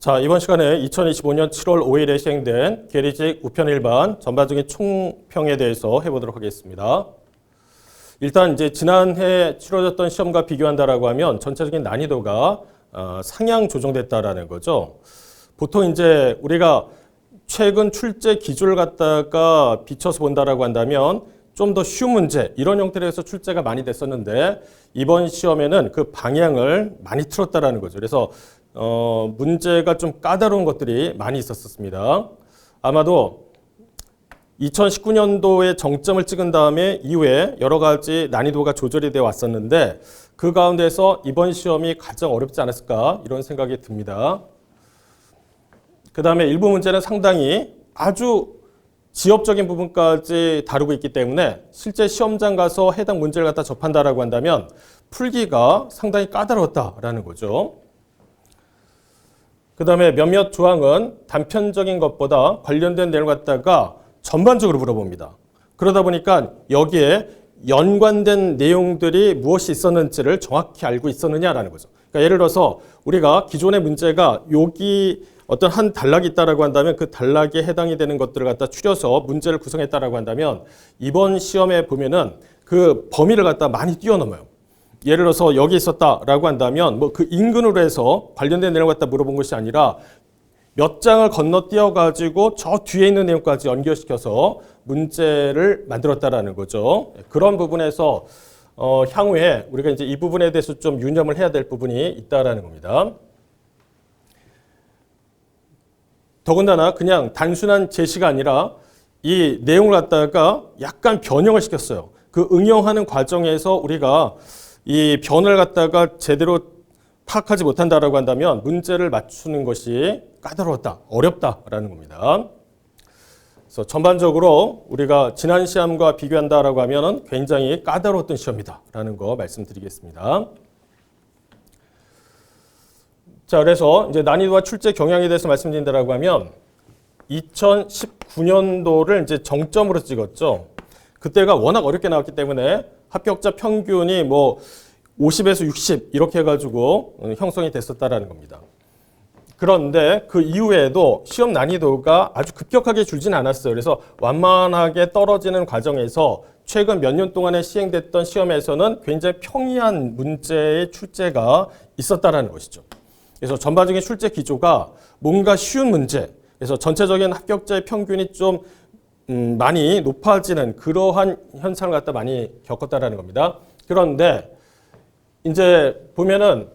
자, 이번 시간에 2025년 7월 5일에 시행된 계리직 우편 일반 전반적인 총평에 대해서 해보도록 하겠습니다. 일단 이제 지난해 치러졌던 시험과 비교한다라고 하면 전체적인 난이도가 상향 조정됐다라는 거죠. 보통 이제 우리가 최근 출제 기조를 갖다가 비춰서 본다라고 한다면 좀 더 쉬운 문제 이런 형태로 해서 출제가 많이 됐었는데 이번 시험에는 그 방향을 많이 틀었다라는 거죠. 그래서 문제가 좀 까다로운 것들이 많이 있었습니다. 아마도 2019년도에 정점을 찍은 다음에 이후에 여러 가지 난이도가 조절이 되어 왔었는데 그 가운데서 이번 시험이 가장 어렵지 않았을까 이런 생각이 듭니다. 그 다음에 일부 문제는 상당히 아주 지엽적인 부분까지 다루고 있기 때문에 실제 시험장 가서 해당 문제를 갖다 접한다라고 한다면 풀기가 상당히 까다로웠다라는 거죠. 그 다음에 몇몇 조항은 단편적인 것보다 관련된 내용을 갖다가 전반적으로 물어봅니다. 그러다 보니까 여기에 연관된 내용들이 무엇이 있었는지를 정확히 알고 있었느냐라는 거죠. 그러니까 예를 들어서 우리가 기존의 문제가 여기 어떤 한 단락이 있다라고 한다면 그 단락에 해당이 되는 것들을 갖다 추려서 문제를 구성했다라고 한다면 이번 시험에 보면은 그 범위를 갖다 많이 뛰어넘어요. 예를 들어서 여기 있었다라고 한다면 뭐 그 인근으로 해서 관련된 내용을 갖다 물어본 것이 아니라 몇 장을 건너뛰어 가지고 저 뒤에 있는 내용까지 연결시켜서 문제를 만들었다라는 거죠. 그런 부분에서 향후에 우리가 이제 이 부분에 대해서 좀 유념을 해야 될 부분이 있다라는 겁니다. 더군다나 그냥 단순한 제시가 아니라 이 내용을 갖다가 약간 변형을 시켰어요. 그 응용하는 과정에서 우리가 이 변을 갖다가 제대로 파악하지 못한다라고 한다면 문제를 맞추는 것이 까다로웠다, 어렵다라는 겁니다. 그래서 전반적으로 우리가 지난 시험과 비교한다라고 하면은 굉장히 까다로웠던 시험이다라는 거 말씀드리겠습니다. 자, 그래서 이제 난이도와 출제 경향에 대해서 말씀드린다라고 하면 2019년도를 이제 정점으로 찍었죠. 그때가 워낙 어렵게 나왔기 때문에 합격자 평균이 뭐 50에서 60 이렇게 해가지고 형성이 됐었다라는 겁니다. 그런데 그 이후에도 시험 난이도가 아주 급격하게 줄지는 않았어요. 그래서 완만하게 떨어지는 과정에서 최근 몇 년 동안에 시행됐던 시험에서는 굉장히 평이한 문제의 출제가 있었다라는 것이죠. 그래서 전반적인 출제 기조가 뭔가 쉬운 문제, 그래서 전체적인 합격자의 평균이 좀 많이 높아지는 그러한 현상을 갖다 많이 겪었다라는 겁니다. 그런데 이제 보면은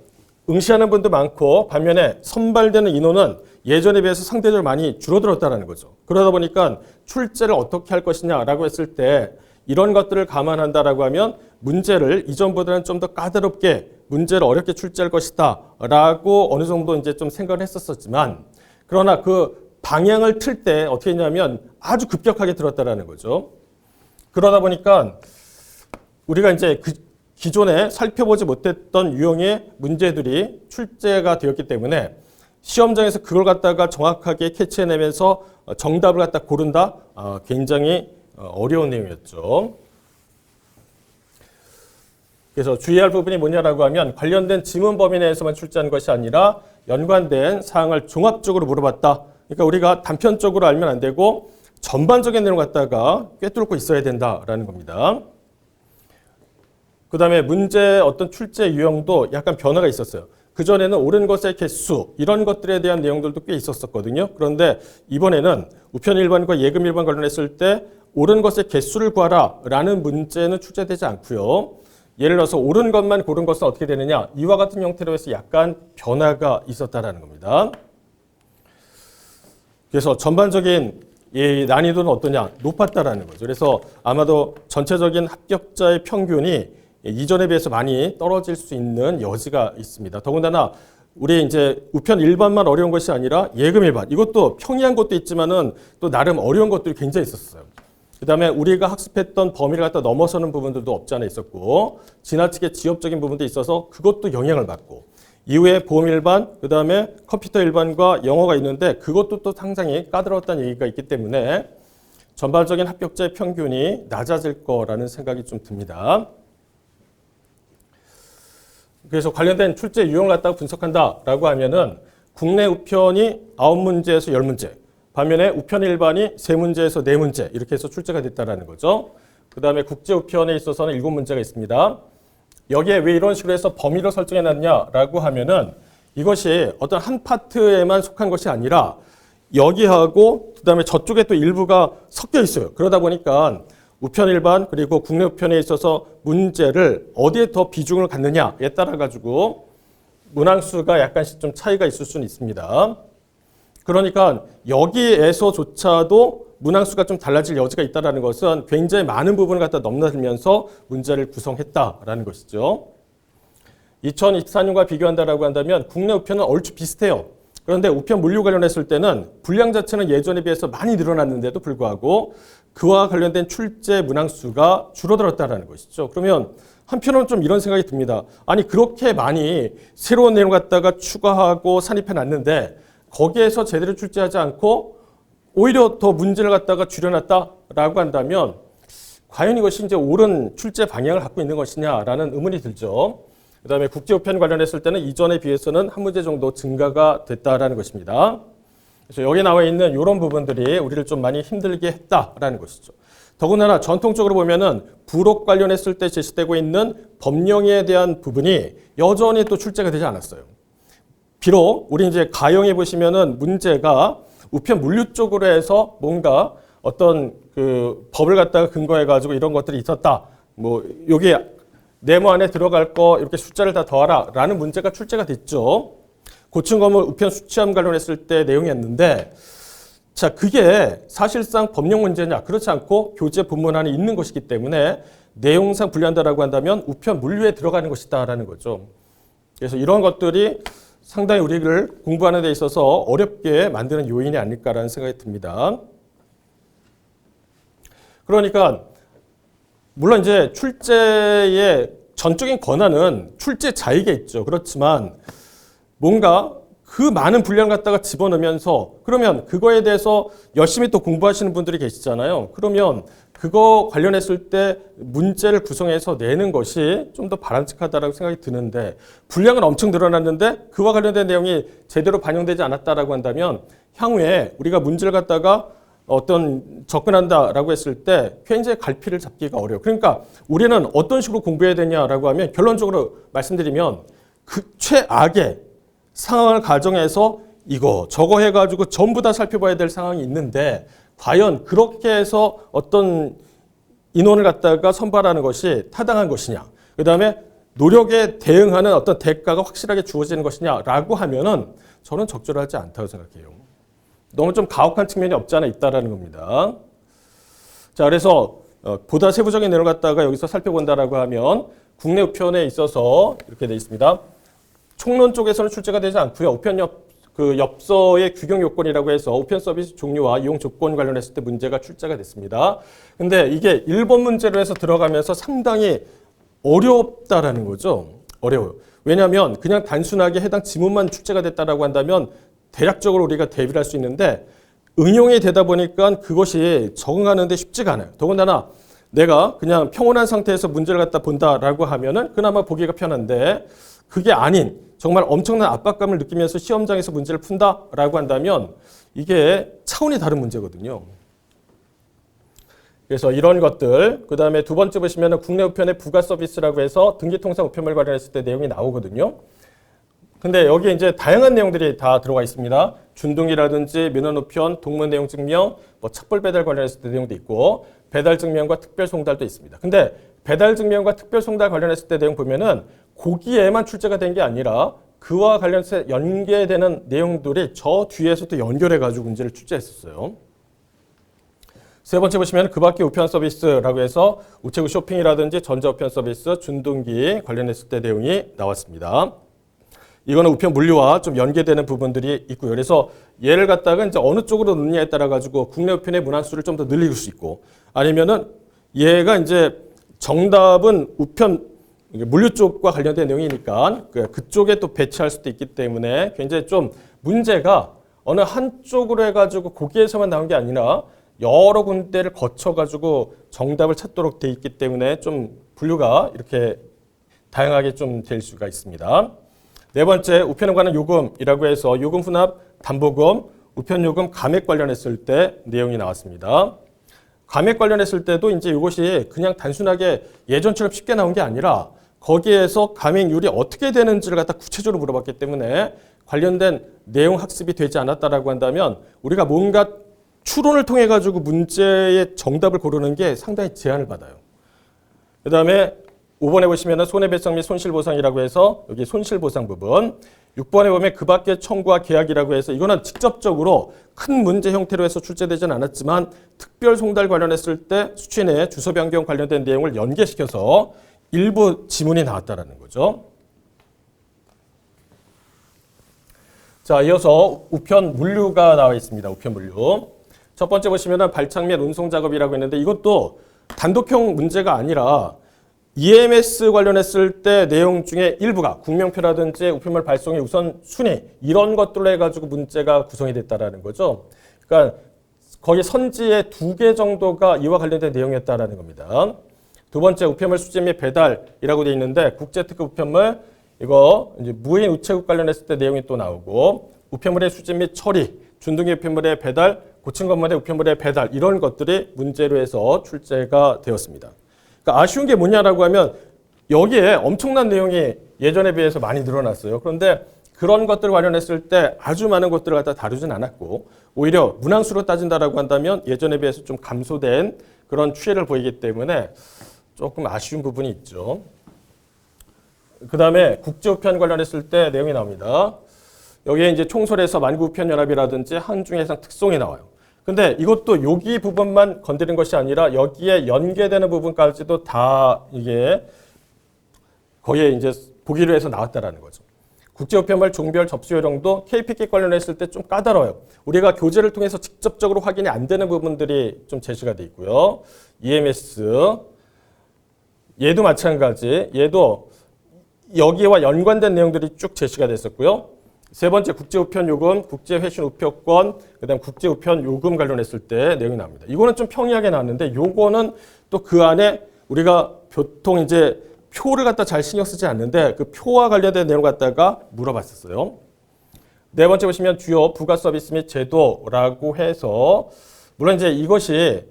응시하는 분도 많고 반면에 선발되는 인원은 예전에 비해서 상대적으로 많이 줄어들었다는 거죠. 그러다 보니까 출제를 어떻게 할 것이냐라고 했을 때 이런 것들을 감안한다라고 하면 문제를 이전보다는 좀 더 까다롭게 문제를 어렵게 출제할 것이다 라고 어느 정도 이제 좀 생각을 했었지만 그러나 그 방향을 틀 때 어떻게 했냐면 아주 급격하게 들었다라는 거죠. 그러다 보니까 우리가 이제 그 기존에 살펴보지 못했던 유형의 문제들이 출제가 되었기 때문에 시험장에서 그걸 갖다가 정확하게 캐치해내면서 정답을 갖다 고른다? 굉장히 어려운 내용이었죠. 그래서 주의할 부분이 뭐냐라고 하면 관련된 지문 범위 내에서만 출제한 것이 아니라 연관된 사항을 종합적으로 물어봤다. 그러니까 우리가 단편적으로 알면 안 되고 전반적인 내용을 갖다가 꿰뚫고 있어야 된다라는 겁니다. 그 다음에 문제 어떤 출제 유형도 약간 변화가 있었어요. 그전에는 옳은 것의 개수 이런 것들에 대한 내용들도 꽤 있었거든요. 그런데 이번에는 우편 일반과 예금 일반 관련했을 때 옳은 것의 개수를 구하라 라는 문제는 출제되지 않고요. 예를 들어서 옳은 것만 고른 것은 어떻게 되느냐 이와 같은 형태로 해서 약간 변화가 있었다라는 겁니다. 그래서 전반적인 이 난이도는 어떠냐 높았다라는 거죠. 그래서 아마도 전체적인 합격자의 평균이 이전에 비해서 많이 떨어질 수 있는 여지가 있습니다. 더군다나 우리 이제 우편 일반만 어려운 것이 아니라 예금 일반 이것도 평이한 것도 있지만은 또 나름 어려운 것들이 굉장히 있었어요. 그 다음에 우리가 학습했던 범위를 갖다 넘어서는 부분들도 없지 않아 있었고 지나치게 지엽적인 부분도 있어서 그것도 영향을 받고 이후에 보험 일반, 그 다음에 컴퓨터 일반과 영어가 있는데 그것도 또 상당히 까다로웠다는 얘기가 있기 때문에 전반적인 합격자의 평균이 낮아질 거라는 생각이 좀 듭니다. 그래서 관련된 출제 유형을 갖다가 분석한다라고 하면은 국내 우편이 9문제에서 10문제, 반면에 우편 일반이 3문제에서 4문제 이렇게 해서 출제가 됐다는 거죠. 그 다음에 국제 우편에 있어서는 7문제가 있습니다. 여기에 왜 이런 식으로 해서 범위를 설정해놨냐라고 하면은 이것이 어떤 한 파트에만 속한 것이 아니라 여기하고 그 다음에 저쪽에 또 일부가 섞여 있어요. 그러다 보니까 우편 일반 그리고 국내 우편에 있어서 문제를 어디에 더 비중을 갖느냐에 따라 가지고 문항수가 약간씩 좀 차이가 있을 수는 있습니다. 그러니까 여기에서조차도 문항수가 좀 달라질 여지가 있다는 것은 굉장히 많은 부분을 갖다 넘나들면서 문제를 구성했다라는 것이죠. 2024년과 비교한다라고 한다면 국내 우편은 얼추 비슷해요. 그런데 우편 물류 관련했을 때는 분량 자체는 예전에 비해서 많이 늘어났는데도 불구하고 그와 관련된 출제 문항수가 줄어들었다는 것이죠. 그러면 한편으로는 좀 이런 생각이 듭니다. 아니 그렇게 많이 새로운 내용 갖다가 추가하고 산입해 놨는데 거기에서 제대로 출제하지 않고 오히려 더 문제를 갖다가 줄여놨다라고 한다면 과연 이것이 이제 옳은 출제 방향을 갖고 있는 것이냐라는 의문이 들죠. 그 다음에 국제우편 관련했을 때는 이전에 비해서는 한 문제 정도 증가가 됐다라는 것입니다. 그래서 여기 나와 있는 이런 부분들이 우리를 좀 많이 힘들게 했다라는 것이죠. 더군다나 전통적으로 보면은 부록 관련했을 때 제시되고 있는 법령에 대한 부분이 여전히 또 출제가 되지 않았어요. 비록 우리 이제 가형에 보시면은 문제가 우편 물류 쪽으로 해서 뭔가 어떤 그 법을 갖다가 근거해 가지고 이런 것들이 있었다. 뭐 여기 네모 안에 들어갈 거 이렇게 숫자를 다 더하라 라는 문제가 출제가 됐죠. 고층 건물 우편 수취함 관련했을 때 내용이었는데 자 그게 사실상 법령 문제냐 그렇지 않고 교재 본문 안에 있는 것이기 때문에 내용상 분류한다라고 한다면 우편 물류에 들어가는 것이다라는 거죠. 그래서 이런 것들이 상당히 우리를 공부하는 데 있어서 어렵게 만드는 요인이 아닐까라는 생각이 듭니다. 그러니까 물론 이제 출제의 전적인 권한은 출제자에게 있죠. 그렇지만 뭔가 그 많은 분량 갖다가 집어넣으면서 그러면 그거에 대해서 열심히 또 공부하시는 분들이 계시잖아요. 그러면 그거 관련했을 때 문제를 구성해서 내는 것이 좀 더 바람직하다라고 생각이 드는데 분량은 엄청 늘어났는데 그와 관련된 내용이 제대로 반영되지 않았다라고 한다면 향후에 우리가 문제를 갖다가 어떤 접근한다라고 했을 때 굉장히 갈피를 잡기가 어려워요. 그러니까 우리는 어떤 식으로 공부해야 되냐라고 하면 결론적으로 말씀드리면 그 최악의 상황을 가정해서 이거 저거 해가지고 전부 다 살펴봐야 될 상황이 있는데 과연 그렇게 해서 어떤 인원을 갖다가 선발하는 것이 타당한 것이냐. 그 다음에 노력에 대응하는 어떤 대가가 확실하게 주어지는 것이냐라고 하면은 저는 적절하지 않다고 생각해요. 너무 좀 가혹한 측면이 없지 않아 있다라는 겁니다. 자, 그래서 보다 세부적인 내용을 갖다가 여기서 살펴본다라고 하면 국내 우편에 있어서 이렇게 되어 있습니다. 총론 쪽에서는 출제가 되지 않고요. 우편 엽서의 규경 요건이라고 해서 우편 서비스 종류와 이용 조건 관련했을 때 문제가 출제가 됐습니다. 근데 이게 1번 문제로 해서 들어가면서 상당히 어렵다라는 거죠. 어려워요. 왜냐하면 그냥 단순하게 해당 지문만 출제가 됐다라고 한다면 대략적으로 우리가 대비를 할 수 있는데 응용이 되다 보니까 그것이 적응하는 데 쉽지가 않아요. 더군다나 내가 그냥 평온한 상태에서 문제를 갖다 본다라고 하면은 그나마 보기가 편한데 그게 아닌 정말 엄청난 압박감을 느끼면서 시험장에서 문제를 푼다라고 한다면 이게 차원이 다른 문제거든요. 그래서 이런 것들, 그 다음에 두 번째 보시면 국내 우편의 부가 서비스라고 해서 등기통상 우편물 관련했을 때 내용이 나오거든요. 근데 여기에 이제 다양한 내용들이 다 들어가 있습니다. 준동이라든지 민원우편, 동문 내용 증명, 뭐 착불 배달 관련했을 때 내용도 있고 배달 증명과 특별 송달도 있습니다. 근데 배달 증명과 특별 송달 관련했을 때 내용 보면은 거기에만 출제가 된 게 아니라 그와 관련해서 연계되는 내용들이 저 뒤에서 또 연결해가지고 문제를 출제했었어요. 세 번째 보시면 그 밖에 우편 서비스라고 해서 우체국 쇼핑이라든지 전자우편 서비스, 준동기 관련했을 때 내용이 나왔습니다. 이거는 우편 물류와 좀 연계되는 부분들이 있고요. 그래서 얘를 갖다가 이제 어느 쪽으로 넣느냐에 따라 가지고 국내 우편의 문항수를 좀 더 늘릴 수 있고 아니면은 얘가 이제 정답은 우편 물류 쪽과 관련된 내용이니까 그쪽에 또 배치할 수도 있기 때문에 굉장히 좀 문제가 어느 한쪽으로 해가지고 거기에서만 나온 게 아니라 여러 군데를 거쳐가지고 정답을 찾도록 돼 있기 때문에 좀 분류가 이렇게 다양하게 좀 될 수가 있습니다. 네 번째, 우편에 관한 요금이라고 해서 요금 분합, 담보금, 우편 요금 감액 관련했을 때 내용이 나왔습니다. 감액 관련했을 때도 이제 이것이 그냥 단순하게 예전처럼 쉽게 나온 게 아니라 거기에서 감액률이 어떻게 되는지를 갖다 구체적으로 물어봤기 때문에 관련된 내용 학습이 되지 않았다라고 한다면 우리가 뭔가 추론을 통해 가지고 문제의 정답을 고르는 게 상당히 제한을 받아요. 그 다음에 5번에 보시면 손해배상 및 손실보상이라고 해서 여기 손실보상 부분, 6번에 보면 그 밖의 청구와 계약이라고 해서 이거는 직접적으로 큰 문제 형태로 해서 출제되지는 않았지만 특별 송달 관련했을 때 수취인의 주소 변경 관련된 내용을 연계시켜서 일부 지문이 나왔다라는 거죠. 자, 이어서 우편 물류가 나와 있습니다. 우편 물류. 첫 번째 보시면 발착 및 운송 작업이라고 했는데 이것도 단독형 문제가 아니라 EMS 관련했을 때 내용 중에 일부가 국명표라든지 우편물 발송의 우선 순위 이런 것들로 해가지고 문제가 구성이 됐다라는 거죠. 그러니까 거기 선지의 2개 정도가 이와 관련된 내용이었다라는 겁니다. 두 번째 우편물 수집 및 배달이라고 되어 있는데 국제특급 우편물 이거 이제 무인 우체국 관련했을 때 내용이 또 나오고 우편물의 수집 및 처리, 준등기 우편물의 배달, 고층 건물의 우편물의 배달 이런 것들이 문제로 해서 출제가 되었습니다. 그러니까 아쉬운 게 뭐냐라고 하면 여기에 엄청난 내용이 예전에 비해서 많이 늘어났어요. 그런데 그런 것들 관련했을 때 아주 많은 것들을 갖다 다루진 않았고 오히려 문항수로 따진다라고 한다면 예전에 비해서 좀 감소된 그런 추이를 보이기 때문에 조금 아쉬운 부분이 있죠. 그 다음에 국제우편 관련했을 때 내용이 나옵니다. 여기에 이제 총설에서 만국우편연합이라든지 한중해상 특송이 나와요. 근데 이것도 여기 부분만 건드린 것이 아니라 여기에 연계되는 부분까지도 다 이게 거기에 이제 보기로 해서 나왔다라는 거죠. 국제우편물 종별 접수 요령도 KPK 관련했을 때 좀 까다로워요. 우리가 교재를 통해서 직접적으로 확인이 안 되는 부분들이 좀 제시가 돼 있고요. EMS 얘도 마찬가지. 얘도 여기와 연관된 내용들이 쭉 제시가 됐었고요. 세 번째 국제우편 요금, 국제회신 우표권, 그다음 국제우편 요금 관련했을 때 내용이 나옵니다. 이거는 좀 평이하게 나왔는데 요거는 또 그 안에 우리가 보통 이제 표를 갖다 잘 신경 쓰지 않는데 그 표와 관련된 내용 갖다가 물어봤었어요. 네 번째 보시면 주요 부가 서비스 및 제도라고 해서 물론 이제 이것이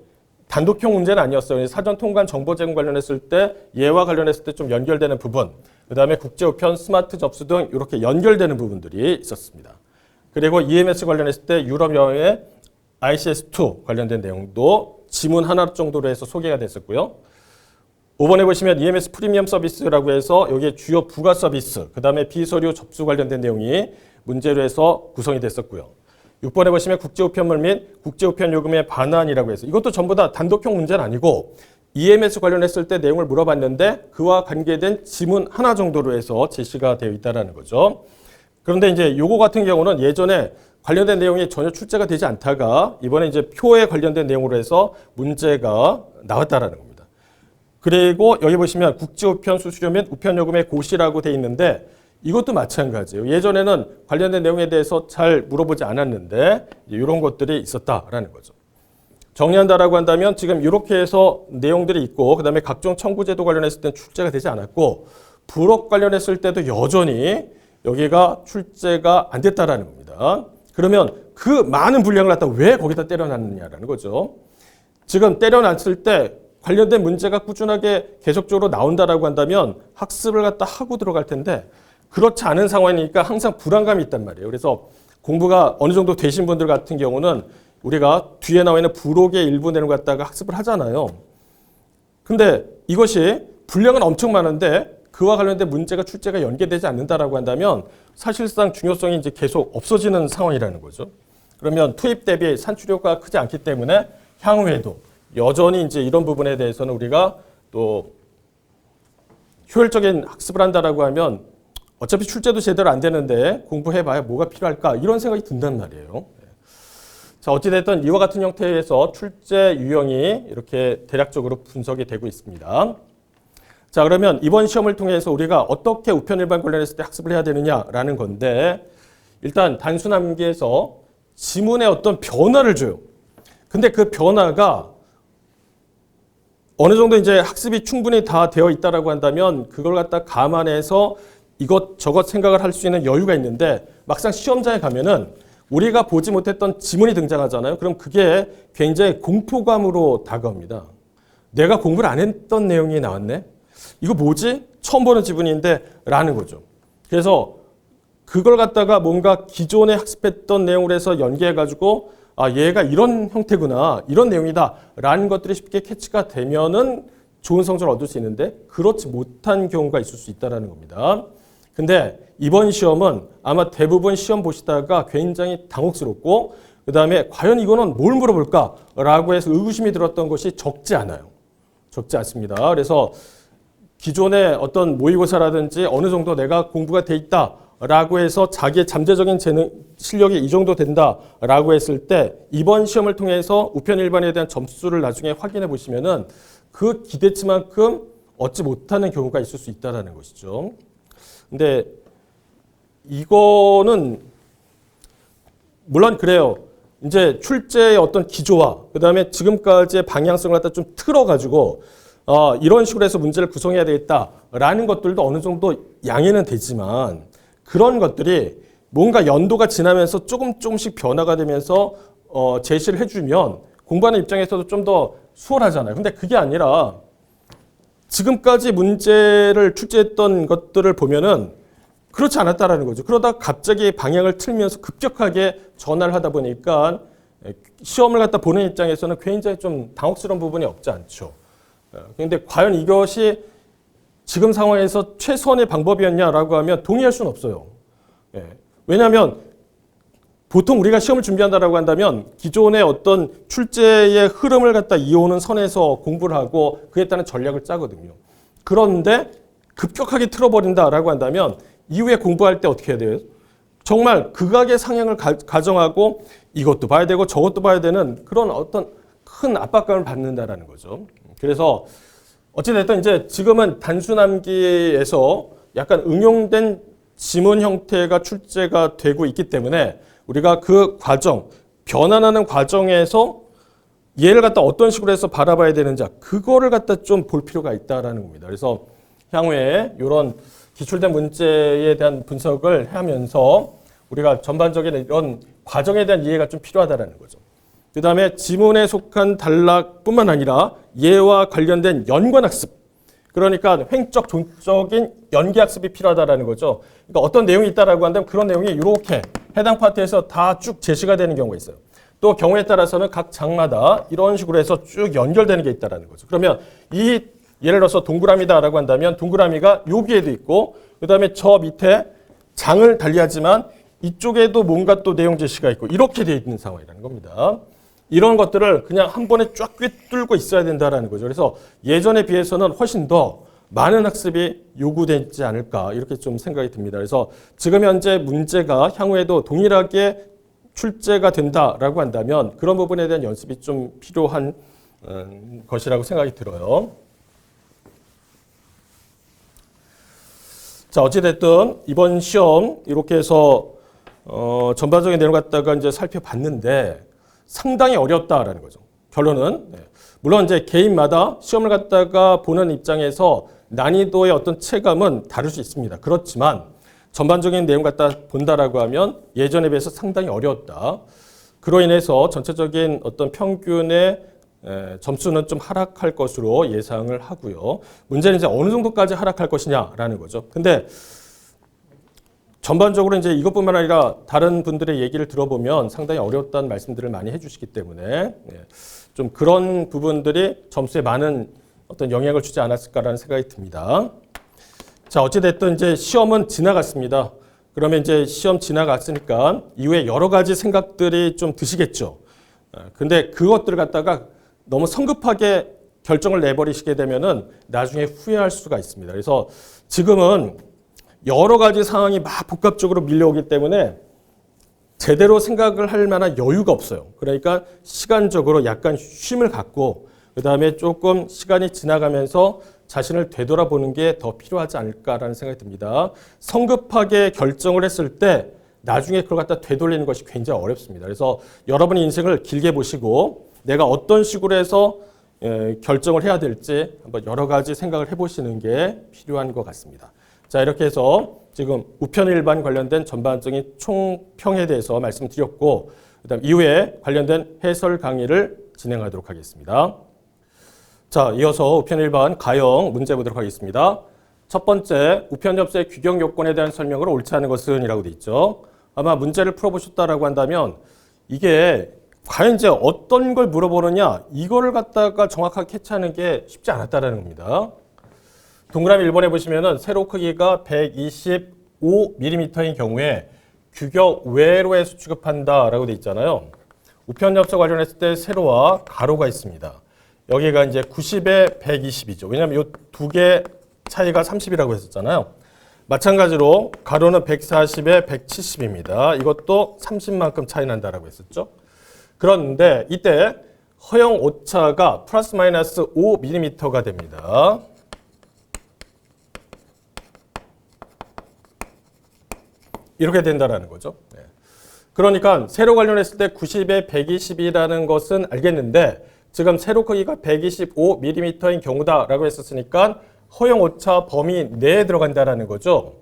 단독형 문제는 아니었어요. 사전 통관 정보 제공 관련했을 때 얘와 관련했을 때 좀 연결되는 부분, 그 다음에 국제우편, 스마트 접수 등 이렇게 연결되는 부분들이 있었습니다. 그리고 EMS 관련했을 때 유럽 여행의 ICS2 관련된 내용도 지문 하나 정도로 해서 소개가 됐었고요. 5번에 보시면 EMS 프리미엄 서비스라고 해서 여기에 주요 부가 서비스, 그 다음에 비서류 접수 관련된 내용이 문제로 해서 구성이 됐었고요. 6번에 보시면 국제우편물 및 국제우편 요금의 반환이라고 해서 이것도 전부 다 단독형 문제는 아니고 EMS 관련했을 때 내용을 물어봤는데 그와 관계된 지문 하나 정도로 해서 제시가 되어 있다는 거죠. 그런데 이제 요거 같은 경우는 예전에 관련된 내용이 전혀 출제가 되지 않다가 이번에 이제 표에 관련된 내용으로 해서 문제가 나왔다라는 겁니다. 그리고 여기 보시면 국제우편 수수료 및 우편요금의 고시라고 되어 있는데 이것도 마찬가지예요. 예전에는 관련된 내용에 대해서 잘 물어보지 않았는데 이런 것들이 있었다라는 거죠. 정리한다라고 한다면 지금 이렇게 해서 내용들이 있고 그 다음에 각종 청구제도 관련했을 때는 출제가 되지 않았고 부록 관련했을 때도 여전히 여기가 출제가 안 됐다라는 겁니다. 그러면 그 많은 분량을 갖다 왜 거기다 때려놨느냐라는 거죠. 지금 때려놨을 때 관련된 문제가 꾸준하게 계속적으로 나온다라고 한다면 학습을 갖다 하고 들어갈 텐데 그렇지 않은 상황이니까 항상 불안감이 있단 말이에요. 그래서 공부가 어느 정도 되신 분들 같은 경우는 우리가 뒤에 나와 있는 부록의 일부 내용 갖다가 학습을 하잖아요. 근데 이것이 분량은 엄청 많은데 그와 관련된 문제가 출제가 연계되지 않는다라고 한다면 사실상 중요성이 이제 계속 없어지는 상황이라는 거죠. 그러면 투입 대비 산출 효과가 크지 않기 때문에 향후에도 여전히 이제 이런 부분에 대해서는 우리가 또 효율적인 학습을 한다라고 하면 어차피 출제도 제대로 안 되는데 공부해봐야 뭐가 필요할까 이런 생각이 든단 말이에요. 자, 어찌됐든 이와 같은 형태에서 출제 유형이 이렇게 대략적으로 분석이 되고 있습니다. 자, 그러면 이번 시험을 통해서 우리가 어떻게 우편 일반 관련했을 때 학습을 해야 되느냐라는 건데 일단 단순 암기에서 지문에 어떤 변화를 줘요. 근데 그 변화가 어느 정도 이제 학습이 충분히 다 되어 있다라고 한다면 그걸 갖다 감안해서 이것저것 생각을 할 수 있는 여유가 있는데 막상 시험장에 가면은 우리가 보지 못했던 지문이 등장하잖아요. 그럼 그게 굉장히 공포감으로 다가옵니다. 내가 공부를 안 했던 내용이 나왔네? 이거 뭐지? 처음 보는 지문인데? 라는 거죠. 그래서 그걸 갖다가 뭔가 기존에 학습했던 내용으로 해서 연계해가지고 아, 얘가 이런 형태구나, 이런 내용이다 라는 것들이 쉽게 캐치가 되면은 좋은 성적을 얻을 수 있는데 그렇지 못한 경우가 있을 수 있다는 겁니다. 근데 이번 시험은 아마 대부분 시험 보시다가 굉장히 당혹스럽고 그 다음에 과연 이거는 뭘 물어볼까라고 해서 의구심이 들었던 것이 적지 않아요. 적지 않습니다. 그래서 기존의 어떤 모의고사라든지 어느 정도 내가 공부가 돼 있다라고 해서 자기의 잠재적인 재능, 실력이 이 정도 된다라고 했을 때 이번 시험을 통해서 우편 일반에 대한 점수를 나중에 확인해 보시면은 그 기대치만큼 얻지 못하는 경우가 있을 수 있다는 것이죠. 근데 이거는 물론 그래요. 이제 출제의 어떤 기조와 그다음에 지금까지의 방향성을 갖다 좀 틀어가지고 이런 식으로 해서 문제를 구성해야 되겠다라는 것들도 어느 정도 양해는 되지만 그런 것들이 뭔가 연도가 지나면서 조금씩 변화가 되면서 제시를 해주면 공부하는 입장에서도 좀 더 수월하잖아요. 근데 그게 아니라 지금까지 문제를 출제했던 것들을 보면은 그렇지 않았다라는 거죠. 그러다 갑자기 방향을 틀면서 급격하게 전환을 하다 보니까 시험을 갖다 보는 입장에서는 굉장히 좀 당혹스러운 부분이 없지 않죠. 그런데 과연 이것이 지금 상황에서 최선의 방법이었냐라고 하면 동의할 수는 없어요. 왜냐하면 보통 우리가 시험을 준비한다라고 한다면 기존의 어떤 출제의 흐름을 갖다 이어오는 선에서 공부를 하고 그에 따른 전략을 짜거든요. 그런데 급격하게 틀어버린다라고 한다면 이후에 공부할 때 어떻게 해야 돼요? 정말 극악의 상향을 가정하고 이것도 봐야 되고 저것도 봐야 되는 그런 어떤 큰 압박감을 받는다라는 거죠. 그래서 어찌됐든 이제 지금은 단순암기에서 약간 응용된 지문 형태가 출제가 되고 있기 때문에 우리가 그 과정, 변환하는 과정에서 얘를 갖다 어떤 식으로 해서 바라봐야 되는지 그거를 갖다 좀 볼 필요가 있다라는 겁니다. 그래서 향후에 이런 기출된 문제에 대한 분석을 하면서 우리가 전반적인 이런 과정에 대한 이해가 좀 필요하다는 거죠. 그 다음에 지문에 속한 단락뿐만 아니라 얘와 관련된 연관학습, 그러니까 횡적, 종적인 연계학습이 필요하다는 거죠. 그러니까 어떤 내용이 있다라고 한다면 그런 내용이 이렇게 해당 파트에서 다 쭉 제시가 되는 경우가 있어요. 또 경우에 따라서는 각 장마다 이런 식으로 해서 쭉 연결되는 게 있다는 거죠. 그러면 이 예를 들어서 동그라미다라고 한다면 동그라미가 여기에도 있고 그 다음에 저 밑에 장을 달리하지만 이쪽에도 뭔가 또 내용 제시가 있고 이렇게 되어 있는 상황이라는 겁니다. 이런 것들을 그냥 한 번에 쫙 꿰뚫고 있어야 된다는 거죠. 그래서 예전에 비해서는 훨씬 더 많은 학습이 요구되지 않을까 이렇게 좀 생각이 듭니다. 그래서 지금 현재 문제가 향후에도 동일하게 출제가 된다라고 한다면 그런 부분에 대한 연습이 좀 필요한 것이라고 생각이 들어요. 자, 어찌됐든 이번 시험 이렇게 해서 전반적인 내용 갖다가 이제 살펴봤는데 상당히 어렵다라는 거죠. 결론은 물론 이제 개인마다 시험을 갖다가 보는 입장에서 난이도의 어떤 체감은 다를 수 있습니다. 그렇지만 전반적인 내용 갖다 본다라고 하면 예전에 비해서 상당히 어려웠다. 그로 인해서 전체적인 어떤 평균의 점수는 좀 하락할 것으로 예상을 하고요. 문제는 이제 어느 정도까지 하락할 것이냐라는 거죠. 근데 전반적으로 이제 이것뿐만 아니라 다른 분들의 얘기를 들어보면 상당히 어려웠다는 말씀들을 많이 해주시기 때문에 좀 그런 부분들이 점수에 많은 어떤 영향을 주지 않았을까라는 생각이 듭니다. 자, 어찌됐든 이제 시험은 지나갔습니다. 그러면 이제 시험 지나갔으니까 이후에 여러 가지 생각들이 좀 드시겠죠. 근데 그것들을 갖다가 너무 성급하게 결정을 내버리시게 되면은 나중에 후회할 수가 있습니다. 그래서 지금은 여러 가지 상황이 막 복합적으로 밀려오기 때문에 제대로 생각을 할 만한 여유가 없어요. 그러니까 시간적으로 약간 쉼을 갖고 그 다음에 조금 시간이 지나가면서 자신을 되돌아보는 게 더 필요하지 않을까라는 생각이 듭니다. 성급하게 결정을 했을 때 나중에 그걸 갖다 되돌리는 것이 굉장히 어렵습니다. 그래서 여러분의 인생을 길게 보시고 내가 어떤 식으로 해서 결정을 해야 될지 한번 여러 가지 생각을 해보시는 게 필요한 것 같습니다. 자, 이렇게 해서 지금 우편 일반 관련된 전반적인 총평에 대해서 말씀드렸고, 그다음 이후에 관련된 해설 강의를 진행하도록 하겠습니다. 자, 이어서 우편 일반 가형 문제 보도록 하겠습니다. 첫 번째, 우편 엽서의 규격 요건에 대한 설명으로 옳지 않은 것은 이라고 돼 있죠. 아마 문제를 풀어보셨다라고 한다면 이게 과연 이제 어떤 걸 물어보느냐, 이거를 갖다가 정확하게 캐치하는 게 쉽지 않았다라는 겁니다. 동그라미 1번에 보시면은 세로 크기가 125mm인 경우에 규격 외로에서 취급한다라고 돼 있잖아요. 우편 엽서 관련했을 때 세로와 가로가 있습니다. 여기가 이제 90에 120이죠. 왜냐하면 이 두 개 차이가 30이라고 했었잖아요. 마찬가지로 가로는 140에 170입니다. 이것도 30만큼 차이 난다라고 했었죠. 그런데 이때 허용 오차가 플러스 마이너스 5mm가 됩니다. 이렇게 된다라는 거죠. 네. 그러니까 세로 관련했을 때 90에 120이라는 것은 알겠는데 지금 세로 크기가 125mm인 경우다라고 했었으니까 허용 오차 범위 내에 들어간다라는 거죠.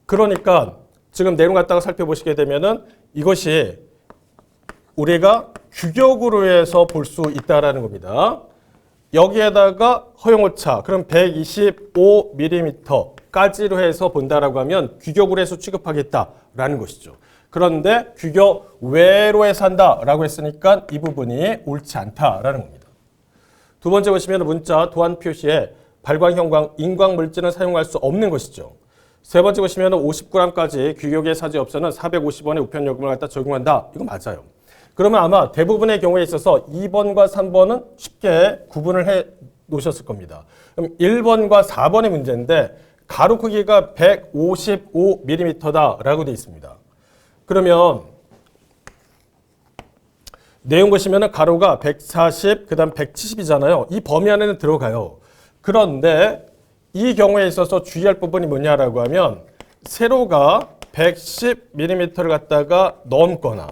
그러니까 지금 내용 갖다가 살펴보시게 되면은 이것이 우리가 규격으로 해서 볼 수 있다라는 겁니다. 여기에다가 허용 오차, 그럼 125mm까지로 해서 본다라고 하면 규격으로 해서 취급하겠다라는 것이죠. 그런데 규격 외로 해서 한다라고 했으니까 이 부분이 옳지 않다라는 겁니다. 두 번째 보시면 문자 도안 표시에 발광, 인광 물질은 사용할 수 없는 것이죠. 세 번째 보시면 50g까지 규격의 사지 엽서는 450원의 우편 요금을 갖다 적용한다. 이거 맞아요. 그러면 아마 대부분의 경우에 있어서 2번과 3번은 쉽게 구분을 해 놓으셨을 겁니다. 그럼 1번과 4번의 문제인데 가로 크기가 155mm다라고 되어 있습니다. 그러면 내용 보시면 가로가 140, 그 다음 170이잖아요. 이 범위 안에는 들어가요. 그런데 이 경우에 있어서 주의할 부분이 뭐냐라고 하면 세로가 110mm를 갖다가 넘거나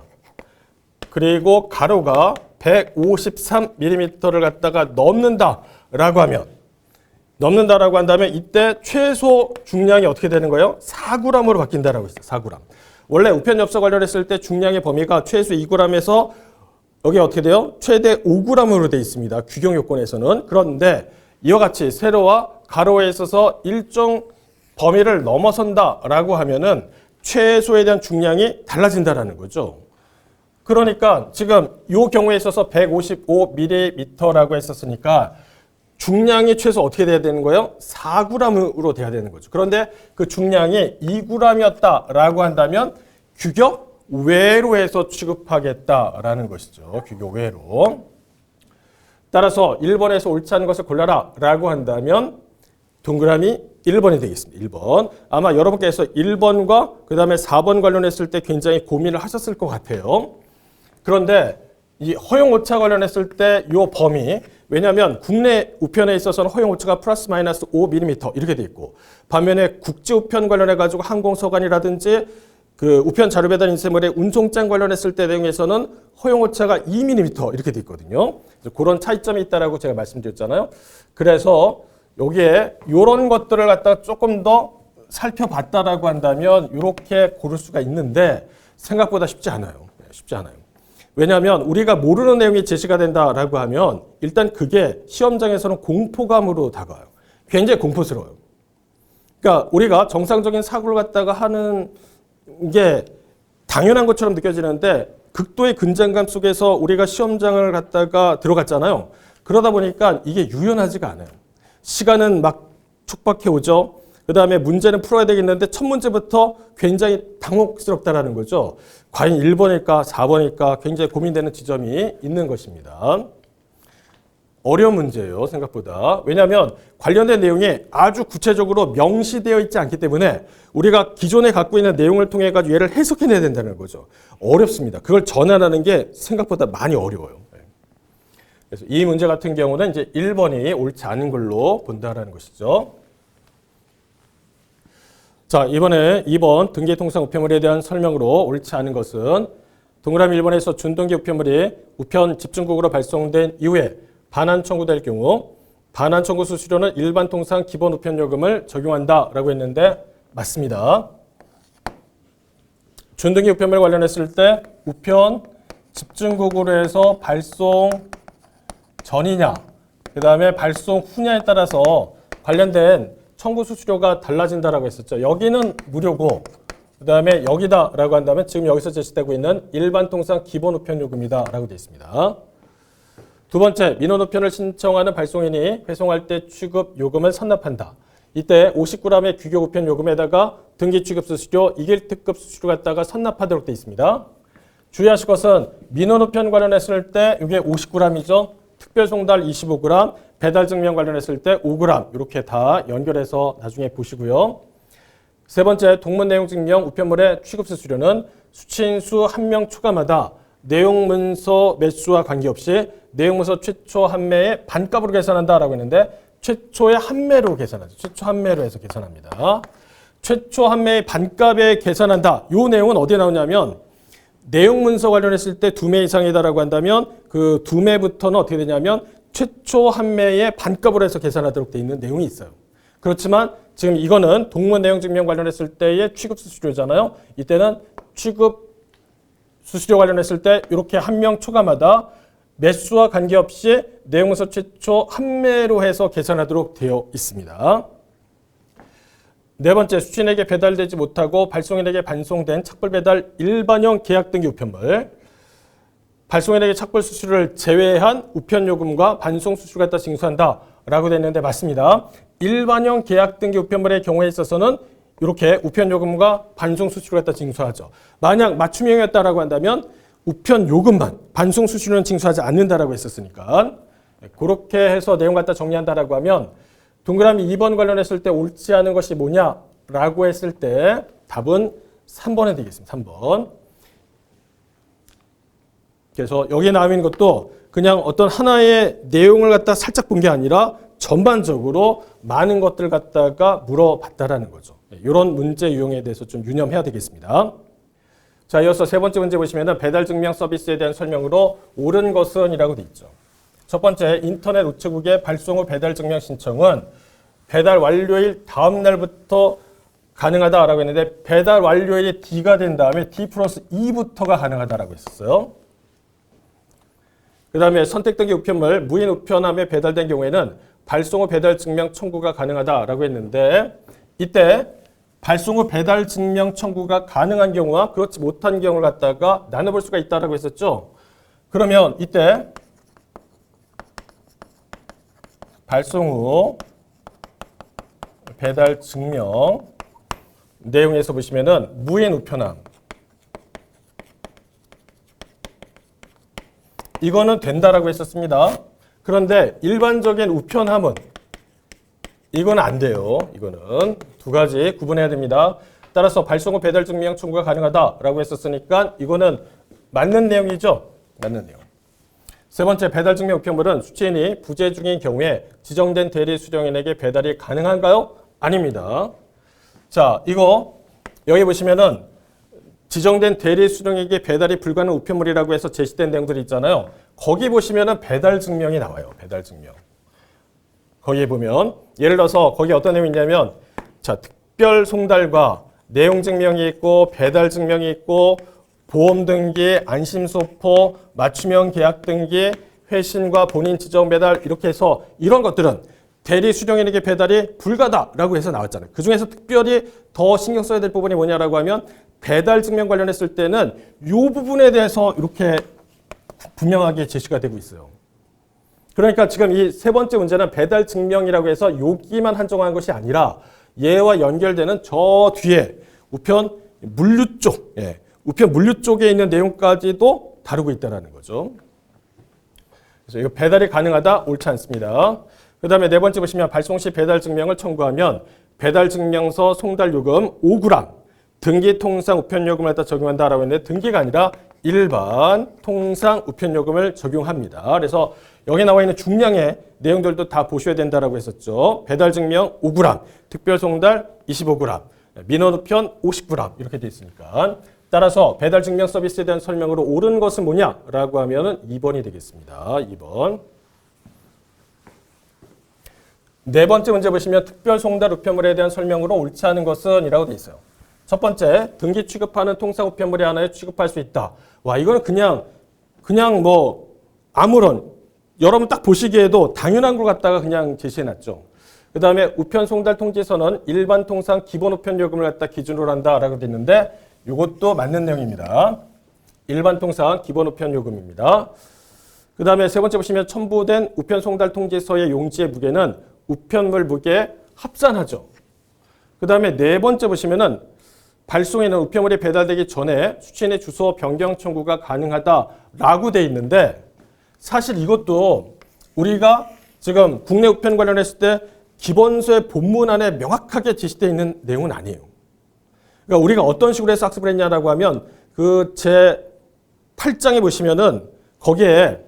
그리고 가로가 153mm를 갖다가 넘는다라고 한다면 이때 최소 중량이 어떻게 되는 거예요? 4g으로 바뀐다라고 했어요. 4g. 원래 우편 엽서 관련했을 때 중량의 범위가 최소 2g에서 여기 어떻게 돼요? 최대 5g으로 되어 있습니다. 규격 요건에서는. 그런데 이와 같이 세로와 가로에 있어서 일정 범위를 넘어선다라고 하면은 최소에 대한 중량이 달라진다라는 거죠. 그러니까 지금 이 경우에 있어서 155mm라고 했었으니까 중량이 최소 어떻게 돼야 되는 거예요? 4g으로 돼야 되는 거죠. 그런데 그 중량이 2g이었다라고 한다면 규격 외로 해서 취급하겠다라는 것이죠. 규격 외로. 따라서 1번에서 옳지 않은 것을 골라라 라고 한다면 동그라미 1번이 되겠습니다. 1번. 아마 여러분께서 1번과 그 다음에 4번 관련했을 때 굉장히 고민을 하셨을 것 같아요. 그런데 이 허용 오차 관련했을 때 이 범위, 왜냐하면 국내 우편에 있어서는 허용 오차가 플러스 마이너스 5mm 이렇게 돼 있고 반면에 국제 우편 관련해 가지고 항공서간이라든지 그 우편 자료 배달 인쇄물의 운송장 관련했을 때 내용에서는 허용 오차가 2mm 이렇게 돼 있거든요. 그런 차이점이 있다라고 제가 말씀드렸잖아요. 그래서 여기에 이런 것들을 갖다가 조금 더 살펴봤다라고 한다면 이렇게 고를 수가 있는데 생각보다 쉽지 않아요. 쉽지 않아요. 왜냐하면 우리가 모르는 내용이 제시가 된다라고 하면 일단 그게 시험장에서는 공포감으로 다가와요. 굉장히 공포스러워요. 그러니까 우리가 정상적인 사고를 갖다가 하는 게 당연한 것처럼 느껴지는데 극도의 긴장감 속에서 우리가 시험장을 갖다가 들어갔잖아요. 그러다 보니까 이게 유연하지가 않아요. 시간은 막 촉박해 오죠. 그 다음에 문제는 풀어야 되겠는데 첫 문제부터 굉장히 당혹스럽다라는 거죠. 과연 1번일까 4번일까 굉장히 고민되는 지점이 있는 것입니다. 어려운 문제예요. 생각보다. 왜냐하면 관련된 내용이 아주 구체적으로 명시되어 있지 않기 때문에 우리가 기존에 갖고 있는 내용을 통해 가지고 얘를 해석해내야 된다는 거죠. 어렵습니다. 그걸 전환하는 게 생각보다 많이 어려워요. 그래서 이 문제 같은 경우는 이제 1번이 옳지 않은 걸로 본다라는 것이죠. 자, 이번에 2번 등기통상 우편물에 대한 설명으로 옳지 않은 것은 동그라미 1번에서 준등기 우편물이 우편 집중국으로 발송된 이후에 반환 청구될 경우 반환 청구 수수료는 일반 통상 기본 우편 요금을 적용한다라고 했는데 맞습니다. 준등기 우편물 관련했을 때 우편 집중국으로 해서 발송 전이냐 그 다음에 발송 후냐에 따라서 관련된 청구 수수료가 달라진다라고 했었죠. 여기는 무료고 그 다음에 여기다라고 한다면 지금 여기서 제시되고 있는 일반 통상 기본 우편 요금이다라고 되어 있습니다. 두 번째, 민원 우편을 신청하는 발송인이 회송할 때 취급 요금을 선납한다. 이때 50g의 규격 우편 요금에다가 등기 취급 수수료, 이길 특급 수수료 갖다가 선납하도록 되어 있습니다. 주의하실 것은 민원 우편 관련했을 때 이게 50g이죠. 특별 송달 25g, 배달 증명 관련했을 때 5g 이렇게 다 연결해서 나중에 보시고요. 세 번째, 동문 내용 증명 우편물의 취급 수수료는 수취인 수 1명 추가마다 내용 문서 매수와 관계없이 내용 문서 최초 판매의 반값으로 계산한다라고 했는데 최초의 판매로 계산하죠. 최초 판매로 해서 계산합니다. 최초 판매의 반값에 계산한다. 이 내용은 어디에 나오냐면 내용 문서 관련했을 때 2매 이상이다라고 한다면 그 2매부터는 어떻게 되냐면 최초 판매의 반값으로 해서 계산하도록 되어 있는 내용이 있어요. 그렇지만 지금 이거는 동문 내용 증명 관련했을 때의 취급 수수료잖아요. 이때는 취급 수수료 관련했을 때 이렇게 1명 초과마다 매수와 관계없이 내용문서 최초 판매로 해서 계산하도록 되어 있습니다. 네 번째, 수취인에게 배달되지 못하고 발송인에게 반송된 착불 배달 일반형 계약 등기 우편물. 발송인에게 착불 수수료를 제외한 우편 요금과 반송 수수료를 갖다 징수한다라고 되어 있는데 맞습니다. 일반형 계약 등기 우편물의 경우에 있어서는 이렇게 우편 요금과 반송 수수료를 갖다 징수하죠. 만약 맞춤형이었다라고 한다면 우편 요금만 반송 수수료는 징수하지 않는다라고 했었으니까 그렇게 해서 내용 갖다 정리한다라고 하면 동그라미 2번 관련했을 때 옳지 않은 것이 뭐냐라고 했을 때 답은 3번에 되겠습니다. 3번. 그래서 여기에 나와 있는 것도 그냥 어떤 하나의 내용을 갖다 살짝 본 게 아니라 전반적으로 많은 것들 갖다가 물어봤다라는 거죠. 이런 문제 유형에 대해서 좀 유념해야 되겠습니다. 자, 이어서 세 번째 문제 보시면은 배달 증명 서비스에 대한 설명으로 옳은 것은 이라고 되어 있죠. 첫 번째, 인터넷 우체국의 발송 후 배달 증명 신청은 배달 완료일 다음 날부터 가능하다라고 했는데 배달 완료일이 D가 된 다음에 D 플러스 2부터가 가능하다라고 했었어요. 그 다음에 선택등기 우편물 무인 우편함에 배달된 경우에는 발송 후 배달 증명 청구가 가능하다라고 했는데 이때 발송 후 배달 증명 청구가 가능한 경우와 그렇지 못한 경우를 갖다가 나눠볼 수가 있다라고 했었죠. 그러면 이때 발송 후 배달 증명 내용에서 보시면은 무인 우편함 이거는 된다라고 했었습니다. 그런데 일반적인 우편함은 이건 안 돼요. 이거는 두 가지 구분해야 됩니다. 따라서 발송 후 배달 증명 청구가 가능하다라고 했었으니까 이거는 맞는 내용이죠. 맞는 내용. 세 번째, 배달 증명 우편물은 수취인이 부재 중인 경우에 지정된 대리 수령인에게 배달이 가능한가요? 아닙니다. 자, 이거 여기 보시면은 지정된 대리 수령에게 배달이 불가능한 우편물이라고 해서 제시된 내용들이 있잖아요. 거기 보시면은 배달 증명이 나와요. 배달 증명. 거기에 보면 예를 들어서 거기 어떤 내용이 있냐면 자, 특별 송달과 내용 증명이 있고 배달 증명이 있고 보험 등기, 안심소포, 맞춤형 계약 등기, 회신과 본인 지정 배달 이렇게 해서 이런 것들은 대리 수령인에게 배달이 불가다라고 해서 나왔잖아요. 그중에서 특별히 더 신경 써야 될 부분이 뭐냐라고 하면 배달 증명 관련했을 때는 이 부분에 대해서 이렇게 분명하게 제시가 되고 있어요. 그러니까 지금 이 세 번째 문제는 배달 증명이라고 해서 여기만 한정한 것이 아니라 얘와 연결되는 저 뒤에 우편 물류 쪽, 우편 물류 쪽에 있는 내용까지도 다루고 있다는 거죠. 그래서 이거 배달이 가능하다 옳지 않습니다. 그 다음에 네 번째 보시면 발송 시 배달 증명을 청구하면 배달 증명서 송달 요금 5g 등기 통상 우편 요금을 갖다 적용한다라고 했는데 등기가 아니라 일반 통상 우편 요금을 적용합니다. 그래서 여기 나와 있는 중량의 내용들도 다 보셔야 된다라고 했었죠. 배달 증명 5g, 특별 송달 25g, 민원 우편 50g 이렇게 돼 있으니까 따라서 배달 증명 서비스에 대한 설명으로 옳은 것은 뭐냐라고 하면은 2번이 되겠습니다. 2번. 네 번째 문제 보시면 특별 송달 우편물에 대한 설명으로 옳지 않은 것은 이라고 돼 있어요. 첫 번째, 등기 취급하는 통상 우편물이 하나에 취급할 수 있다. 와, 이거는 그냥 뭐 아무런 여러분 딱 보시기에도 당연한 걸 갖다가 그냥 제시해놨죠. 그 다음에 우편 송달 통지서는 일반 통상 기본 우편 요금을 갖다 기준으로 한다라고 돼 있는데 이것도 맞는 내용입니다. 일반 통상 기본 우편 요금입니다. 그 다음에 세 번째 보시면 첨부된 우편 송달 통지서의 용지의 무게는 우편물 무게에 합산하죠. 그 다음에 네 번째 보시면은 발송에는 우편물이 배달되기 전에 수취인의 주소 변경 청구가 가능하다라고 돼 있는데 사실 이것도 우리가 지금 국내 우편 관련했을 때 기본서의 본문 안에 명확하게 제시되어 있는 내용은 아니에요. 그러니까 우리가 어떤 식으로 해서 학습을 했냐라고 하면 그 제 8장에 보시면은 거기에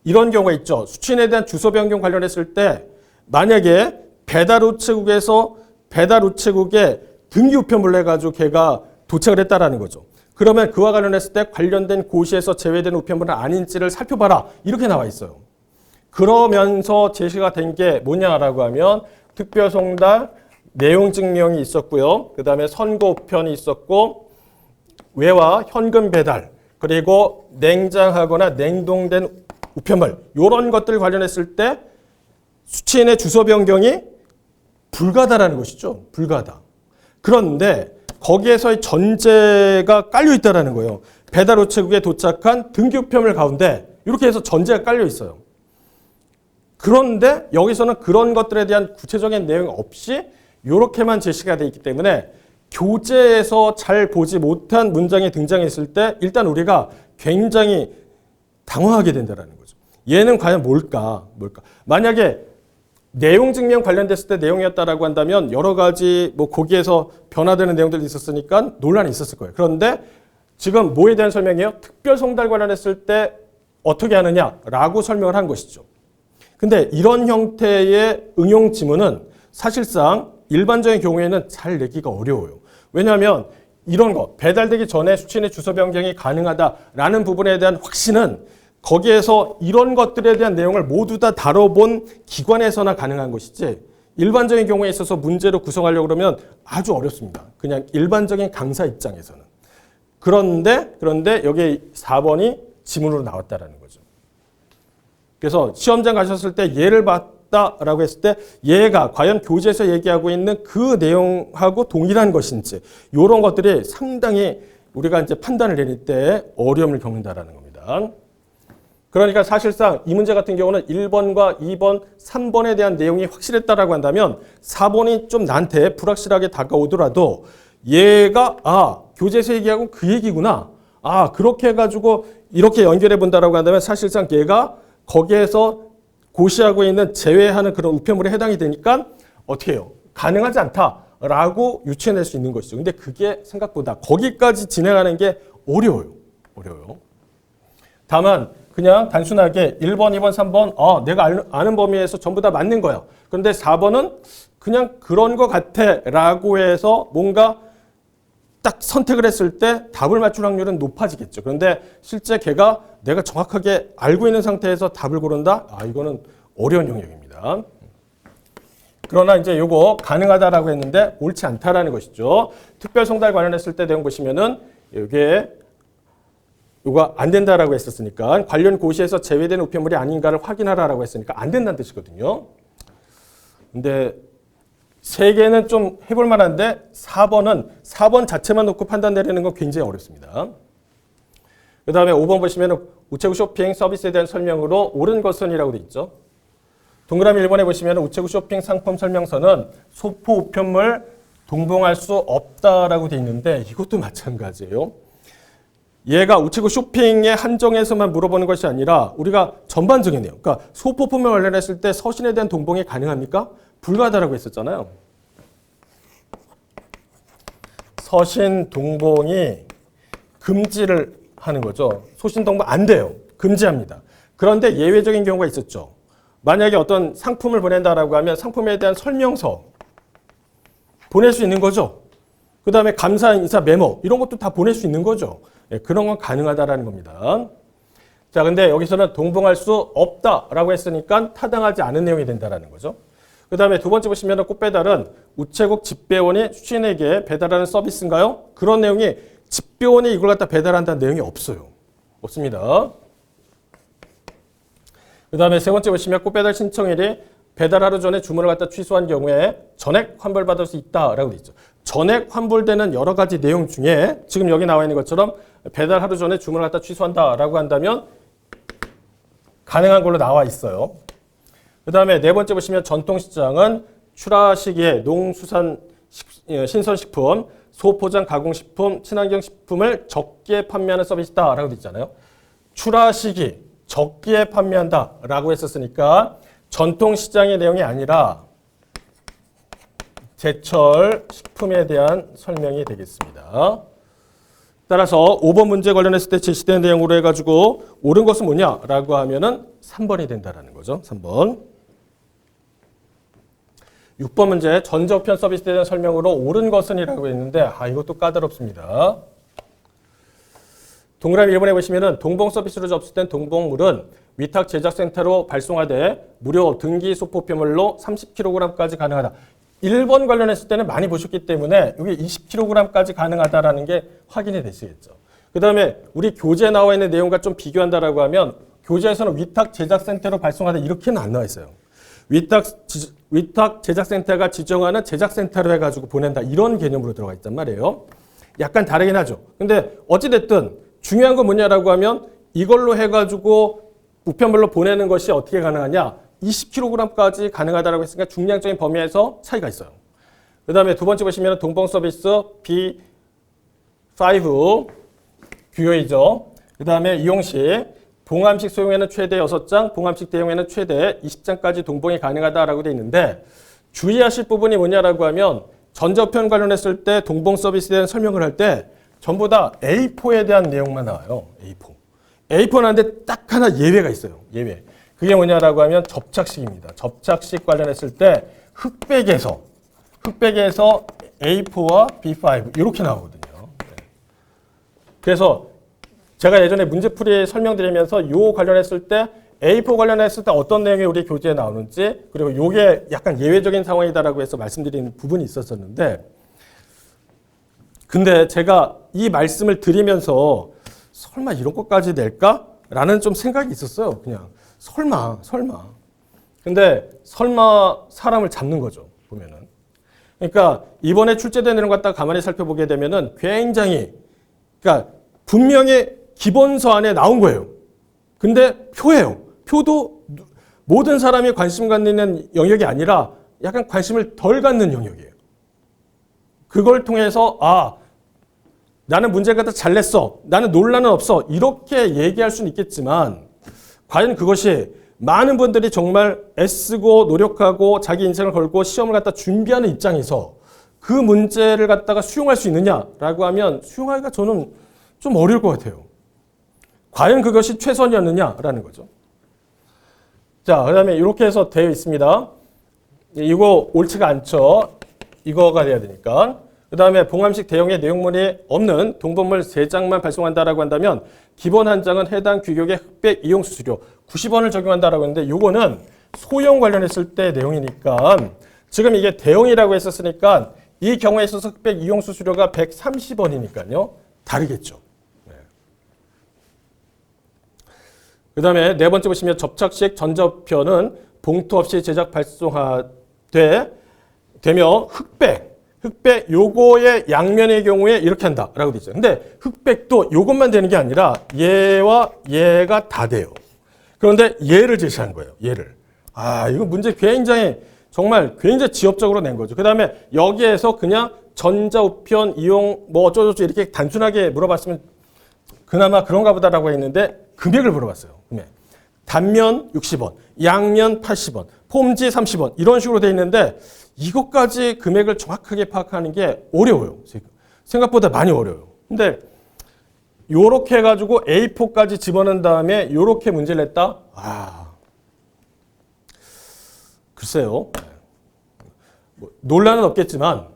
이런 경우가 있죠. 수취인에 대한 주소 변경 관련했을 때 만약에 배달 우체국에서 배달 우체국에 등기 우편물을 해가지고 걔가 도착을 했다라는 거죠. 그러면 그와 관련했을 때 관련된 고시에서 제외된 우편물은 아닌지를 살펴봐라. 이렇게 나와 있어요. 그러면서 제시가 된 게 뭐냐라고 하면 특별 송달 내용 증명이 있었고요. 그 다음에 선고 우편이 있었고 외화 현금 배달 그리고 냉장하거나 냉동된 우편물 이런 것들 관련했을 때 수취인의 주소 변경이 불가다라는 것이죠. 불가다. 그런데 거기에서의 전제가 깔려 있다라는 거예요. 배달 우체국에 도착한 등기 우편물 가운데 이렇게 해서 전제가 깔려 있어요. 그런데 여기서는 그런 것들에 대한 구체적인 내용 없이 이렇게만 제시가 되어 있기 때문에 교재에서 잘 보지 못한 문장이 등장했을 때 일단 우리가 굉장히 당황하게 된다는 거죠. 얘는 과연 뭘까? 만약에 내용 증명 관련됐을 때 내용이었다라고 한다면 여러 가지 뭐 거기에서 변화되는 내용들이 있었으니까 논란이 있었을 거예요. 그런데 지금 뭐에 대한 설명이에요? 특별 송달 관련했을 때 어떻게 하느냐라고 설명을 한 것이죠. 근데 이런 형태의 응용 지문은 사실상 일반적인 경우에는 잘 내기가 어려워요. 왜냐하면 이런 거 배달되기 전에 수취인의 주소 변경이 가능하다라는 부분에 대한 확신은 거기에서 이런 것들에 대한 내용을 모두 다 다뤄본 기관에서나 가능한 것이지 일반적인 경우에 있어서 문제로 구성하려고 그러면 아주 어렵습니다. 그냥 일반적인 강사 입장에서는. 그런데 여기 4번이 지문으로 나왔다라는 거죠. 그래서 시험장 가셨을 때 얘를 봤다라고 했을 때 얘가 과연 교재에서 얘기하고 있는 그 내용하고 동일한 것인지 이런 것들이 상당히 우리가 이제 판단을 내릴 때 어려움을 겪는다라는 겁니다. 그러니까 사실상 이 문제 같은 경우는 1번과 2번, 3번에 대한 내용이 확실했다라고 한다면 4번이 좀 나한테 불확실하게 다가오더라도 얘가 교재에서 얘기하고 그 얘기구나. 그렇게 해가지고 이렇게 연결해 본다라고 한다면 사실상 얘가 거기에서 고시하고 있는 제외하는 그런 우편물에 해당이 되니까 어떻게 해요? 가능하지 않다라고 유추해낼 수 있는 것이죠. 근데 그게 생각보다 거기까지 진행하는 게 어려워요. 다만 그냥 단순하게 1번, 2번, 3번 내가 아는 범위에서 전부 다 맞는 거야. 그런데 4번은 그냥 그런 것 같아 라고 해서 뭔가 딱 선택을 했을 때 답을 맞출 확률은 높아지겠죠. 그런데 실제 걔가 내가 정확하게 알고 있는 상태에서 답을 고른다? 이거는 어려운 영역입니다. 그러나 이제 요거 가능하다라고 했는데 옳지 않다라는 것이죠. 특별 송달 관련했을 때 내용 보시면은 요거 안 된다라고 했었으니까 관련 고시에서 제외된 우편물이 아닌가를 확인하라라고 했으니까 안 된다는 뜻이거든요. 근데 세 개는 좀 해볼 만한데 4번 자체만 놓고 판단 내리는 건 굉장히 어렵습니다. 그 다음에 5번 보시면 우체국 쇼핑 서비스에 대한 설명으로 옳은 것은이라고 되어 있죠. 동그라미 1번에 보시면 우체국 쇼핑 상품 설명서는 소포 우편물 동봉할 수 없다라고 되어 있는데 이것도 마찬가지예요. 얘가 우체국 쇼핑에 한정해서만 물어보는 것이 아니라 우리가 전반적인 내용, 그러니까 소포품에 관련했을 때 서신에 대한 동봉이 가능합니까? 불가하다라고 했었잖아요. 서신 동봉이 금지를 하는 거죠. 소신 동봉 안 돼요. 금지합니다. 그런데 예외적인 경우가 있었죠. 만약에 어떤 상품을 보낸다라고 하면 상품에 대한 설명서 보낼 수 있는 거죠. 그 다음에 감사 인사 메모 이런 것도 다 보낼 수 있는 거죠. 그런 건 가능하다라는 겁니다. 자, 근데 여기서는 동봉할 수 없다라고 했으니까 타당하지 않은 내용이 된다라는 거죠. 그 다음에 두 번째 보시면 꽃배달은 우체국 집배원이 수신에게 배달하는 서비스인가요? 그런 내용이 집배원이 이걸 갖다 배달한다는 내용이 없어요. 없습니다. 그 다음에 세 번째 보시면 꽃배달 신청일이 배달 하루 전에 주문을 갖다 취소한 경우에 전액 환불받을 수 있다라고 되어 있죠. 전액 환불되는 여러 가지 내용 중에 지금 여기 나와 있는 것처럼 배달 하루 전에 주문을 갖다 취소한다라고 한다면 가능한 걸로 나와 있어요. 그 다음에 네 번째 보시면 전통시장은 출하 시기에 농수산 신선식품, 소포장 가공식품, 친환경식품을 적게 판매하는 서비스다라고 되어 있잖아요. 출하 시기 적게 판매한다라고 했었으니까 전통시장의 내용이 아니라 제철 식품에 대한 설명이 되겠습니다. 따라서 5번 문제 관련했을 때 제시된 내용으로 해가지고 옳은 것은 뭐냐라고 하면은 3번이 된다라는 거죠. 3번. 6번 문제 전저편 서비스에 대한 설명으로 옳은 것은이라고 했는데 이것도 까다롭습니다. 동그라미 1번에 보시면은 동봉 서비스로 접수된 동봉물은 위탁 제작센터로 발송하되 무료 등기 소포표물로 30kg까지 가능하다. 1번 관련했을 때는 많이 보셨기 때문에 이게 20kg까지 가능하다라는 게 확인이 되시겠죠. 그 다음에 우리 교재에 나와 있는 내용과 좀 비교한다라고 하면 교재에서는 위탁 제작센터로 발송하다 이렇게는 안 나와 있어요. 위탁 제작센터가 지정하는 제작센터로 해가지고 보낸다 이런 개념으로 들어가 있단 말이에요. 약간 다르긴 하죠. 근데 어찌됐든 중요한 건 뭐냐라고 하면 이걸로 해가지고 우편물로 보내는 것이 어떻게 가능하냐? 20kg까지 가능하다라고 했으니까 중량적인 범위에서 차이가 있어요. 그 다음에 두 번째 보시면 동봉 서비스 B5 규요이죠. 그 다음에 이용시 봉암식 소형에는 최대 6장, 봉암식 대용에는 최대 20장까지 동봉이 가능하다라고 되어 있는데 주의하실 부분이 뭐냐라고 하면 전저편 관련했을 때 동봉 서비스에 대한 설명을 할 때 전부 다 A4에 대한 내용만 나와요. A4 나왔는데 딱 하나 예외가 있어요. 예외. 그게 뭐냐라고 하면 접착식입니다. 접착식 관련했을 때 흑백에서 A4와 B5 이렇게 나오거든요. 그래서 제가 예전에 문제풀이 설명드리면서 요 관련했을 때 A4 관련했을 때 어떤 내용이 우리 교재에 나오는지 그리고 요게 약간 예외적인 상황이다라고 해서 말씀드리는 부분이 있었었는데 근데 제가 이 말씀을 드리면서 설마 이런 것까지 낼까? 라는 좀 생각이 있었어요. 그냥 설마. 근데 설마 사람을 잡는 거죠. 보면은. 그러니까 이번에 출제된 내용 갖다가 가만히 살펴보게 되면은 굉장히 그러니까 분명히 기본서 안에 나온 거예요. 근데 표예요. 표도 모든 사람이 관심 갖는 영역이 아니라 약간 관심을 덜 갖는 영역이에요. 그걸 통해서 나는 문제를 갖다 잘 냈어. 나는 논란은 없어. 이렇게 얘기할 수는 있겠지만 과연 그것이 많은 분들이 정말 애쓰고 노력하고 자기 인생을 걸고 시험을 갖다 준비하는 입장에서 그 문제를 갖다가 수용할 수 있느냐라고 하면 수용하기가 저는 좀 어려울 것 같아요. 과연 그것이 최선이었느냐라는 거죠. 자, 그 다음에 이렇게 해서 되어 있습니다. 이거 옳지가 않죠. 이거가 돼야 되니까. 그 다음에 봉암식 대용의 내용물이 없는 동봉물 3장만 발송한다라고 한다면 기본 한 장은 해당 규격의 흑백 이용 수수료 90원을 적용한다라고 했는데 요거는 소형 관련했을 때 내용이니까 지금 이게 대용이라고 했었으니까 이 경우에 있어서 흑백 이용 수수료가 130원이니까요. 다르겠죠. 그 다음에 네 번째 보시면 접착식 전저편은 봉투 없이 제작 발송되며 흑백 요거의 양면의 경우에 이렇게 한다라고 되어 있어요. 근데 흑백도 요것만 되는 게 아니라 얘와 얘가 다 돼요. 그런데 얘를 제시한 거예요. 얘를. 이거 문제 굉장히 정말 굉장히 지엽적으로 낸 거죠. 그 다음에 여기에서 그냥 전자우편 이용 뭐 어쩌고저쩌고 이렇게 단순하게 물어봤으면 그나마 그런가 보다라고 했는데 금액을 물어봤어요. 금액. 단면 60원, 양면 80원, 폼지 30원 이런 식으로 돼 있는데 이것까지 금액을 정확하게 파악하는 게 어려워요. 생각보다 많이 어려워요. 근데 요렇게 해가지고 A4까지 집어넣은 다음에 요렇게 문제를 냈다? 글쎄요. 논란은 없겠지만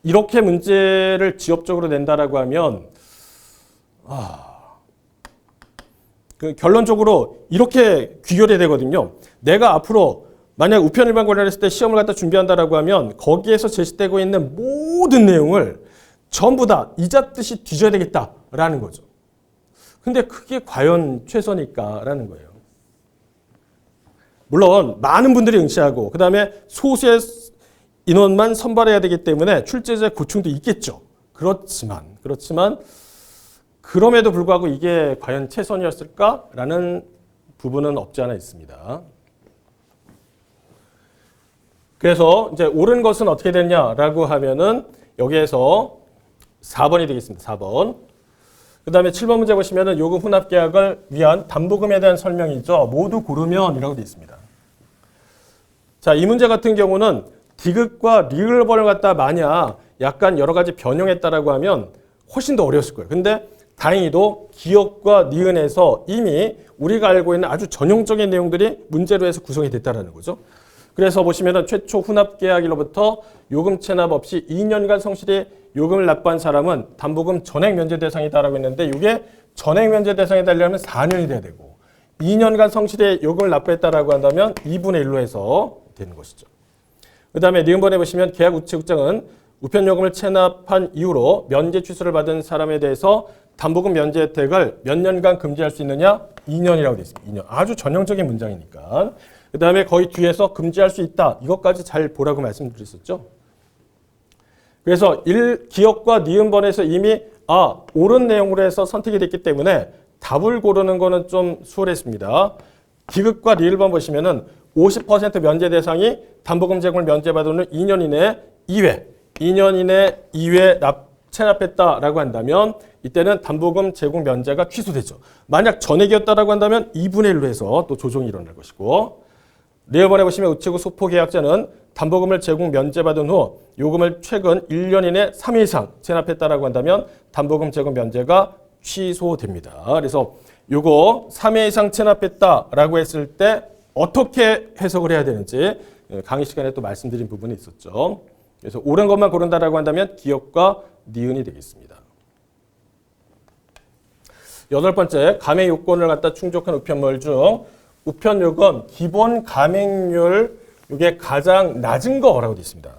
이렇게 문제를 지엽적으로 낸다라고 하면 결론적으로 이렇게 귀결이 되거든요. 내가 앞으로 만약 우편일반 관련했을 때 시험을 갖다 준비한다라고 하면 거기에서 제시되고 있는 모든 내용을 전부 다 이잣듯이 뒤져야 되겠다라는 거죠. 근데 그게 과연 최선일까라는 거예요. 물론 많은 분들이 응시하고 그 다음에 소수의 인원만 선발해야 되기 때문에 출제자의 고충도 있겠죠. 그렇지만 그럼에도 불구하고 이게 과연 최선이었을까라는 부분은 없지 않아 있습니다. 그래서 이제 옳은 것은 어떻게 됐냐라고 하면은 여기에서 4번이 되겠습니다. 4번. 그 다음에 7번 문제 보시면은 요금 혼합 계약을 위한 담보금에 대한 설명이죠. 모두 고르면 이라고 되어 있습니다. 자, 이 문제 같은 경우는 디귿과 리을번을 갖다 만약 약간 여러 가지 변형했다라고 하면 훨씬 더 어려웠을 거예요. 근데 다행히도 기역과 니은에서 이미 우리가 알고 있는 아주 전형적인 내용들이 문제로 해서 구성이 됐다는 거죠. 그래서 보시면은 최초 혼합 계약일로부터 요금 체납 없이 2년간 성실히 요금을 납부한 사람은 담보금 전액 면제 대상이다라고 했는데 이게 전액 면제 대상이 되려면 4년이 돼야 되고 2년간 성실히 요금을 납부했다라고 한다면 2분의 1로 해서 되는 것이죠. 그 다음에 니은번에 보시면 계약 우체국장은 우편 요금을 체납한 이후로 면제 취소를 받은 사람에 대해서 담보금 면제 혜택을 몇 년간 금지할 수 있느냐? 2년이라고 되어 있습니다. 2년. 아주 전형적인 문장이니까. 그 다음에 거의 뒤에서 금지할 수 있다. 이것까지 잘 보라고 말씀드렸었죠. 그래서 기역과 니은번에서 이미 옳은 내용으로 해서 선택이 됐기 때문에 답을 고르는 거는 좀 수월했습니다. 디귿과 리을번 보시면은 50% 면제 대상이 담보금 제공을 면제받은 후 2년 이내 2년 이내 2회 체납했다라고 한다면 이때는 담보금 제공 면제가 취소되죠. 만약 전액이었다라고 한다면 2분의 1로 해서 또 조정이 일어날 것이고 리을번에 보시면 우체국 소포 계약자는 담보금을 제공 면제받은 후 요금을 최근 1년 이내 3회 이상 체납했다라고 한다면 담보금 제공 면제가 취소됩니다. 그래서 요거 3회 이상 체납했다라고 했을 때 어떻게 해석을 해야 되는지 강의 시간에 또 말씀드린 부분이 있었죠. 그래서 옳은 것만 고른다라고 한다면 기역과 니은이 되겠습니다. 8번째, 감액 요건을 갖다 충족한 우편물 중 우편 요금 기본 감액률 이게 가장 낮은 거라고 되어 있습니다.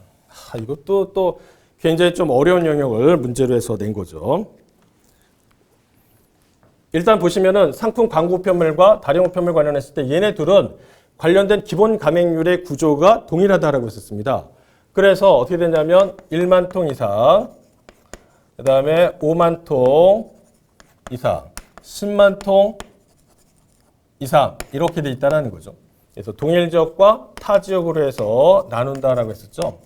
이것도 또 굉장히 좀 어려운 영역을 문제로 해서 낸 거죠. 일단 보시면은 상품 광고 우편물과 다량 우편물 관련했을 때 얘네 둘은 관련된 기본 감액률의 구조가 동일하다라고 했었습니다. 그래서 어떻게 되냐면 1만 통 이상, 그 다음에 5만 통 이상, 10만 통 이상 이렇게 돼 있다는 거죠. 그래서 동일 지역과 타 지역으로 해서 나눈다라고 했었죠.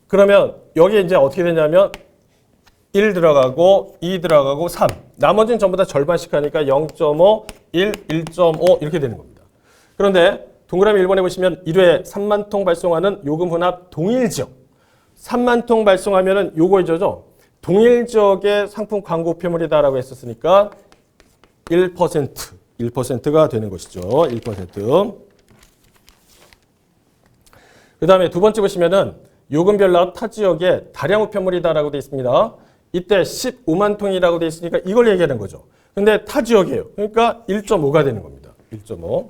그러면 여기 이제 어떻게 되냐면 1 들어가고 2 들어가고 3 나머지는 전부 다 절반씩 하니까 0.5, 1, 1.5 이렇게 되는 겁니다. 그런데 동그라미 1번에 보시면 1회 3만 통 발송하는 요금 혼합 동일 지역 3만 통 발송하면은 요거죠. 동일 지역의 상품 광고 우편물이다라고 했었으니까 1%가 되는 것이죠. 1%. 그 다음에 두 번째 보시면은 요금별로 타 지역의 다량 우편물이다라고 되어 있습니다. 이때 15만 통이라고 되어 있으니까 이걸 얘기하는 거죠. 근데 타 지역이에요. 그러니까 1.5가 되는 겁니다. 1.5.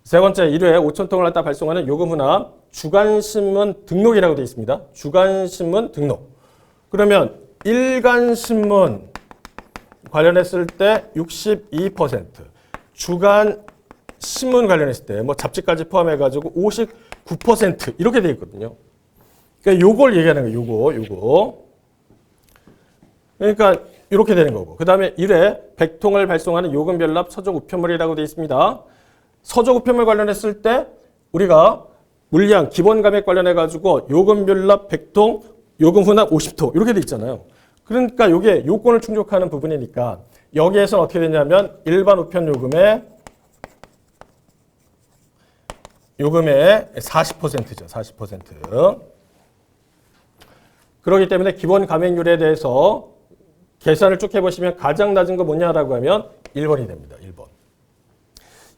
세 번째, 1회 5천 통을 갖다 발송하는 요금 혼합 주간신문 등록이라고 되어 있습니다. 주간신문 등록. 그러면 일간신문 관련했을 때 62%, 주간신문 관련했을 때 뭐 잡지까지 포함해가지고 59% 이렇게 되어 있거든요. 그러니까 요걸 얘기하는 거예요. 요거. 그러니까 이렇게 되는 거고. 그 다음에 1회 100통을 발송하는 요금별납 서적 우편물이라고 되어 있습니다. 서적 우편물 관련했을 때 우리가 물량 기본 감액 관련해가지고 요금별납 100통, 요금 혼합 50통 이렇게 돼 있잖아요. 그러니까 이게 요건을 충족하는 부분이니까 여기에서 어떻게 되냐면 일반 우편 요금의 40%죠. 40%. 그렇기 때문에 기본 감액률에 대해서 계산을 쭉 해보시면 가장 낮은 거 뭐냐라고 하면 1번이 됩니다. 1번.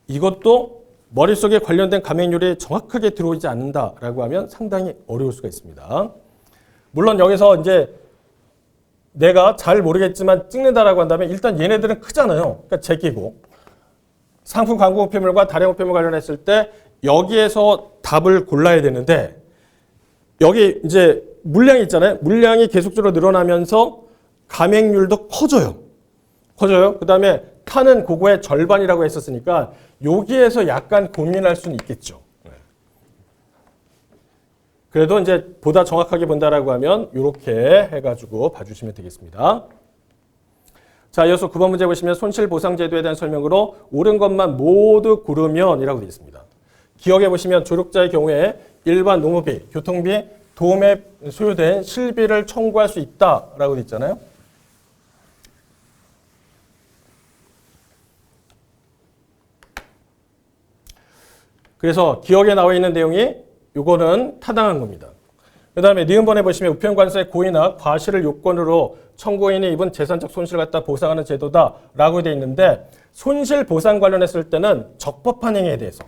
이것도 머릿속에 관련된 감액률이 정확하게 들어오지 않는다라고 하면 상당히 어려울 수가 있습니다. 물론 여기서 이제 내가 잘 모르겠지만 찍는다라고 한다면 일단 얘네들은 크잖아요. 그러니까 제끼고 상품 광고 우편물과 다량 우편물 관련했을 때 여기에서 답을 골라야 되는데 여기 이제 물량이 있잖아요. 물량이 계속적으로 늘어나면서 감액률도 커져요. 그 다음에 타는 그거의 절반이라고 했었으니까 여기에서 약간 고민할 수는 있겠죠. 그래도 이제 보다 정확하게 본다라고 하면 이렇게 해가지고 봐주시면 되겠습니다. 자, 이어서 9번 문제 보시면 손실보상제도에 대한 설명으로 옳은 것만 모두 고르면 이라고 되어 있습니다. 기억해 보시면 조력자의 경우에 일반 노무비, 교통비, 도움에 소요된 실비를 청구할 수 있다라고 되어 있잖아요. 그래서 기억에 나와 있는 내용이 요거는 타당한 겁니다. 그 다음에 니은번에 보시면 우편관서의 고의나 과실을 요건으로 청구인이 입은 재산적 손실을 갖다 보상하는 제도다라고 되어 있는데 손실보상 관련했을 때는 적법한 행위에 대해서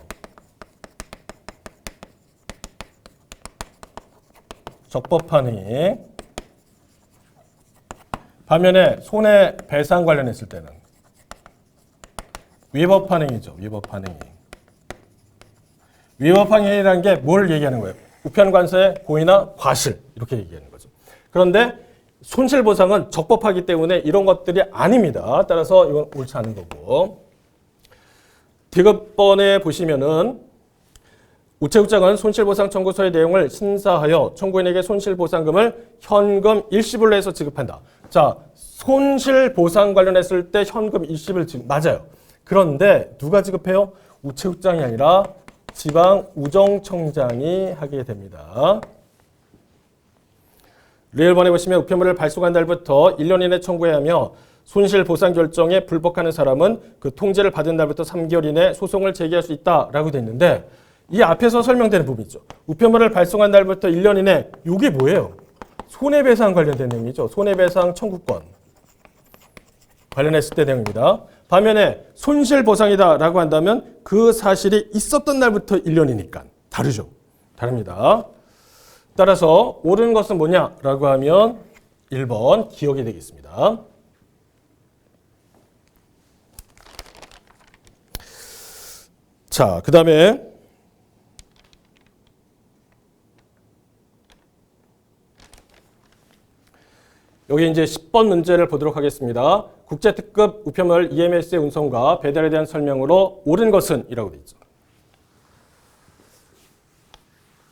적법한 행위 반면에 손해배상 관련했을 때는 위법한 행위죠. 위법한 행위. 위법한 행위라는 게 뭘 얘기하는 거예요? 우편관서의 고의나 과실 이렇게 얘기하는 거죠. 그런데 손실보상은 적법하기 때문에 이런 것들이 아닙니다. 따라서 이건 옳지 않은 거고. 디귿번에 보시면은 우체국장은 손실보상 청구서의 내용을 심사하여 청구인에게 손실보상금을 현금 일시불로 해서 지급한다. 자, 손실보상 관련했을 때 현금 일시불 지급 맞아요. 그런데 누가 지급해요? 우체국장이 아니라 지방우정청장이 하게 됩니다. 리얼번에 보시면 우편물을 발송한 날부터 1년 이내 청구해야 하며 손실보상 결정에 불복하는 사람은 그 통지를 받은 날부터 3개월 이내 소송을 제기할 수 있다라고 되어 있는데 이 앞에서 설명되는 부분이죠. 우편물을 발송한 날부터 1년 이내 이게 뭐예요? 손해배상 관련된 내용이죠. 손해배상 청구권 관련했을 때 내용입니다. 반면에 손실보상이다라고 한다면 그 사실이 있었던 날부터 1년이니까 다르죠. 다릅니다. 따라서 옳은 것은 뭐냐라고 하면 1번 기억이 되겠습니다. 자, 그 다음에 여기 이제 10번 문제를 보도록 하겠습니다. 국제특급 우편물 EMS의 운송과 배달에 대한 설명으로 옳은 것은 이라고 되어 있죠.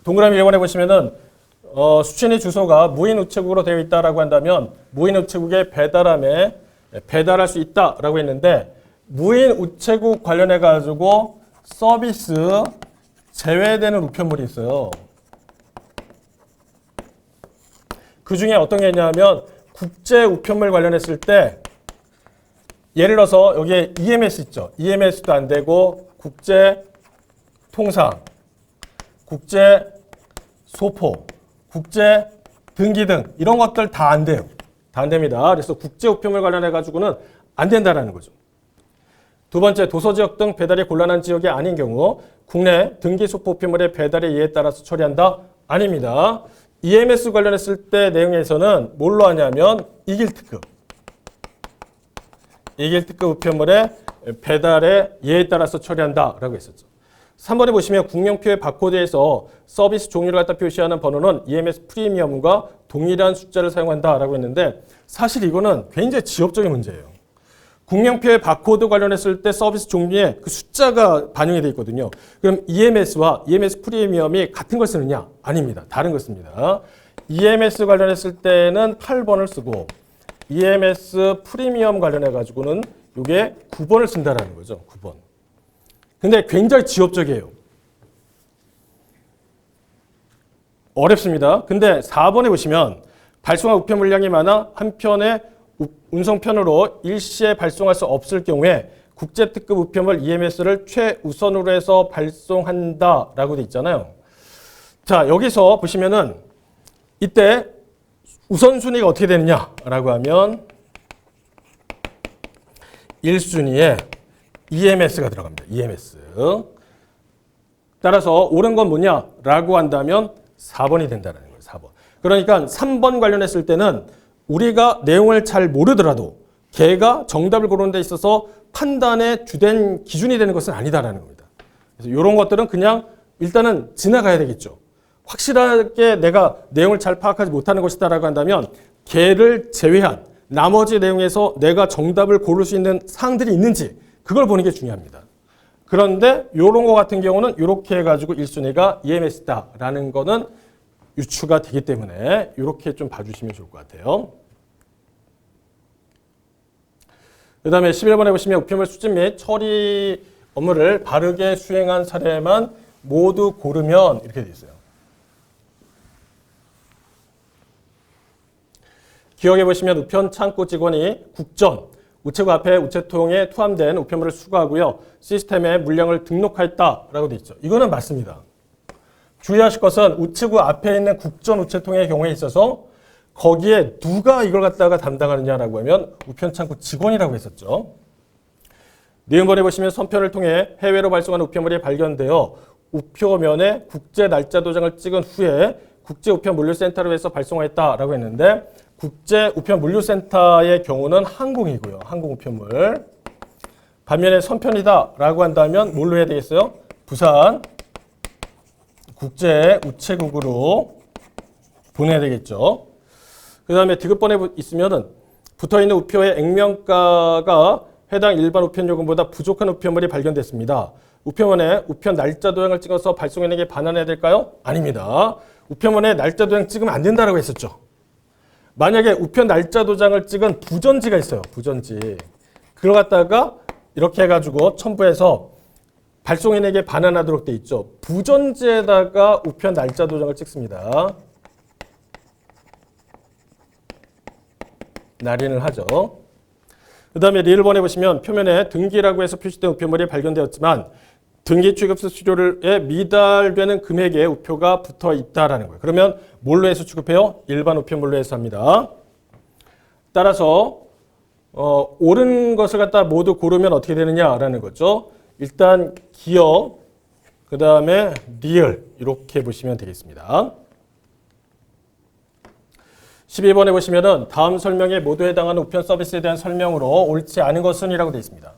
동그라미 1번에 보시면은 수취인의 주소가 무인 우체국으로 되어 있다라고 한다면 무인 우체국에 배달함에 배달할 수 있다라고 했는데 무인 우체국 관련해 가지고 서비스 제외되는 우편물이 있어요. 그 중에 어떤 게 있냐면 국제 우편물 관련했을 때 예를 들어서 여기에 EMS 있죠. EMS도 안 되고 국제 통상, 국제 소포, 국제 등기 등 이런 것들 다 안 돼요. 다 안 됩니다. 그래서 국제 우편물 관련해 가지고는 안 된다라는 거죠. 두 번째, 도서지역 등 배달이 곤란한 지역이 아닌 경우 국내 등기 소포 우편물의 배달의 예에 따라서 처리한다? 아닙니다. EMS 관련했을 때 내용에서는 뭘로 하냐면 이길특급. 이길특급 우편물의 배달의 예에 따라서 처리한다라고 했었죠. 3번에 보시면 국명표의 바코드에서 서비스 종류를 갖다 표시하는 번호는 EMS 프리미엄과 동일한 숫자를 사용한다라고 했는데 사실 이거는 굉장히 지엽적인 문제예요. 국명표의 바코드 관련했을 때 서비스 종류에 그 숫자가 반영이 되어 있거든요. 그럼 EMS와 EMS 프리미엄이 같은 걸 쓰느냐? 아닙니다. 다른 걸 씁니다. EMS 관련했을 때는 8번을 쓰고 EMS 프리미엄 관련해 가지고는 이게 9번을 쓴다라는 거죠. 9번. 근데 굉장히 지엽적이에요. 어렵습니다. 근데 4번에 보시면 발송한 우편 물량이 많아 한편의 운송편으로 일시에 발송할 수 없을 경우에 국제특급 우편물 EMS를 최우선으로 해서 발송한다라고 돼 있잖아요. 자, 여기서 보시면은 이때 우선순위가 어떻게 되느냐라고 하면 1순위에 EMS가 들어갑니다. EMS. 따라서 옳은 건 뭐냐라고 한다면 4번이 된다는 거예요. 4번. 그러니까 3번 관련했을 때는 우리가 내용을 잘 모르더라도 걔가 정답을 고르는 데 있어서 판단의 주된 기준이 되는 것은 아니다라는 겁니다. 그래서 이런 것들은 그냥 일단은 지나가야 되겠죠. 확실하게 내가 내용을 잘 파악하지 못하는 것이다라고 한다면 걔를 제외한 나머지 내용에서 내가 정답을 고를 수 있는 사항들이 있는지 그걸 보는 게 중요합니다. 그런데 이런 거 같은 경우는 이렇게 해가지고 1순위가 EMS다라는 거는 유추가 되기 때문에 이렇게 좀 봐주시면 좋을 것 같아요. 그 다음에 11번에 보시면 우편물 수집 및 처리 업무를 바르게 수행한 사례만 모두 고르면 이렇게 되어 있어요. 기억해 보시면 우편 창고 직원이 국전, 우체국 앞에 우체통에 투함된 우편물을 수거하고요. 시스템에 물량을 등록하였다라고 되어 있죠. 이거는 맞습니다. 주의하실 것은 우체국 앞에 있는 국전 우체통의 경우에 있어서 거기에 누가 이걸 갖다가 담당하느냐라고 하면 우편창고 직원이라고 했었죠. 니은번에 보시면 선편을 통해 해외로 발송한 우편물이 발견되어 우표면에 국제 날짜 도장을 찍은 후에 국제 우편 물류센터로 해서 발송했다라고 했는데 국제 우편 물류센터의 경우는 항공이고요. 항공 우편물. 반면에 선편이다라고 한다면 뭘로 해야 되겠어요? 부산 국제 우체국으로 보내야 되겠죠. 그 다음에 디귿번에 있으면은 붙어있는 우표의 액면가가 해당 일반 우편 요금보다 부족한 우편물이 발견됐습니다. 우편원에 우편 날짜 도장을 찍어서 발송인에게 반환해야 될까요? 아닙니다. 우편원에 날짜 도장 찍으면 안 된다라고 했었죠. 만약에 우편 날짜 도장을 찍은 부전지가 있어요. 부전지. 그걸 갖다가 이렇게 해가지고 첨부해서 발송인에게 반환하도록 돼 있죠. 부전지에다가 우편 날짜 도장을 찍습니다. 날인을 하죠. 그 다음에 리을번에 보시면 표면에 등기라고 해서 표시된 우편물이 발견되었지만 등기 취급서 수료에 미달되는 금액의 우표가 붙어 있다라는 거예요. 그러면 뭘로 해서 취급해요? 일반 우편물로 해서 합니다. 따라서 옳은 것을 갖다 모두 고르면 어떻게 되느냐라는 거죠. 일단 기억, 그 다음에 리을 이렇게 보시면 되겠습니다. 12번에 보시면은 다음 설명에 모두 해당하는 우편 서비스에 대한 설명으로 옳지 않은 것은 이라고 되어 있습니다.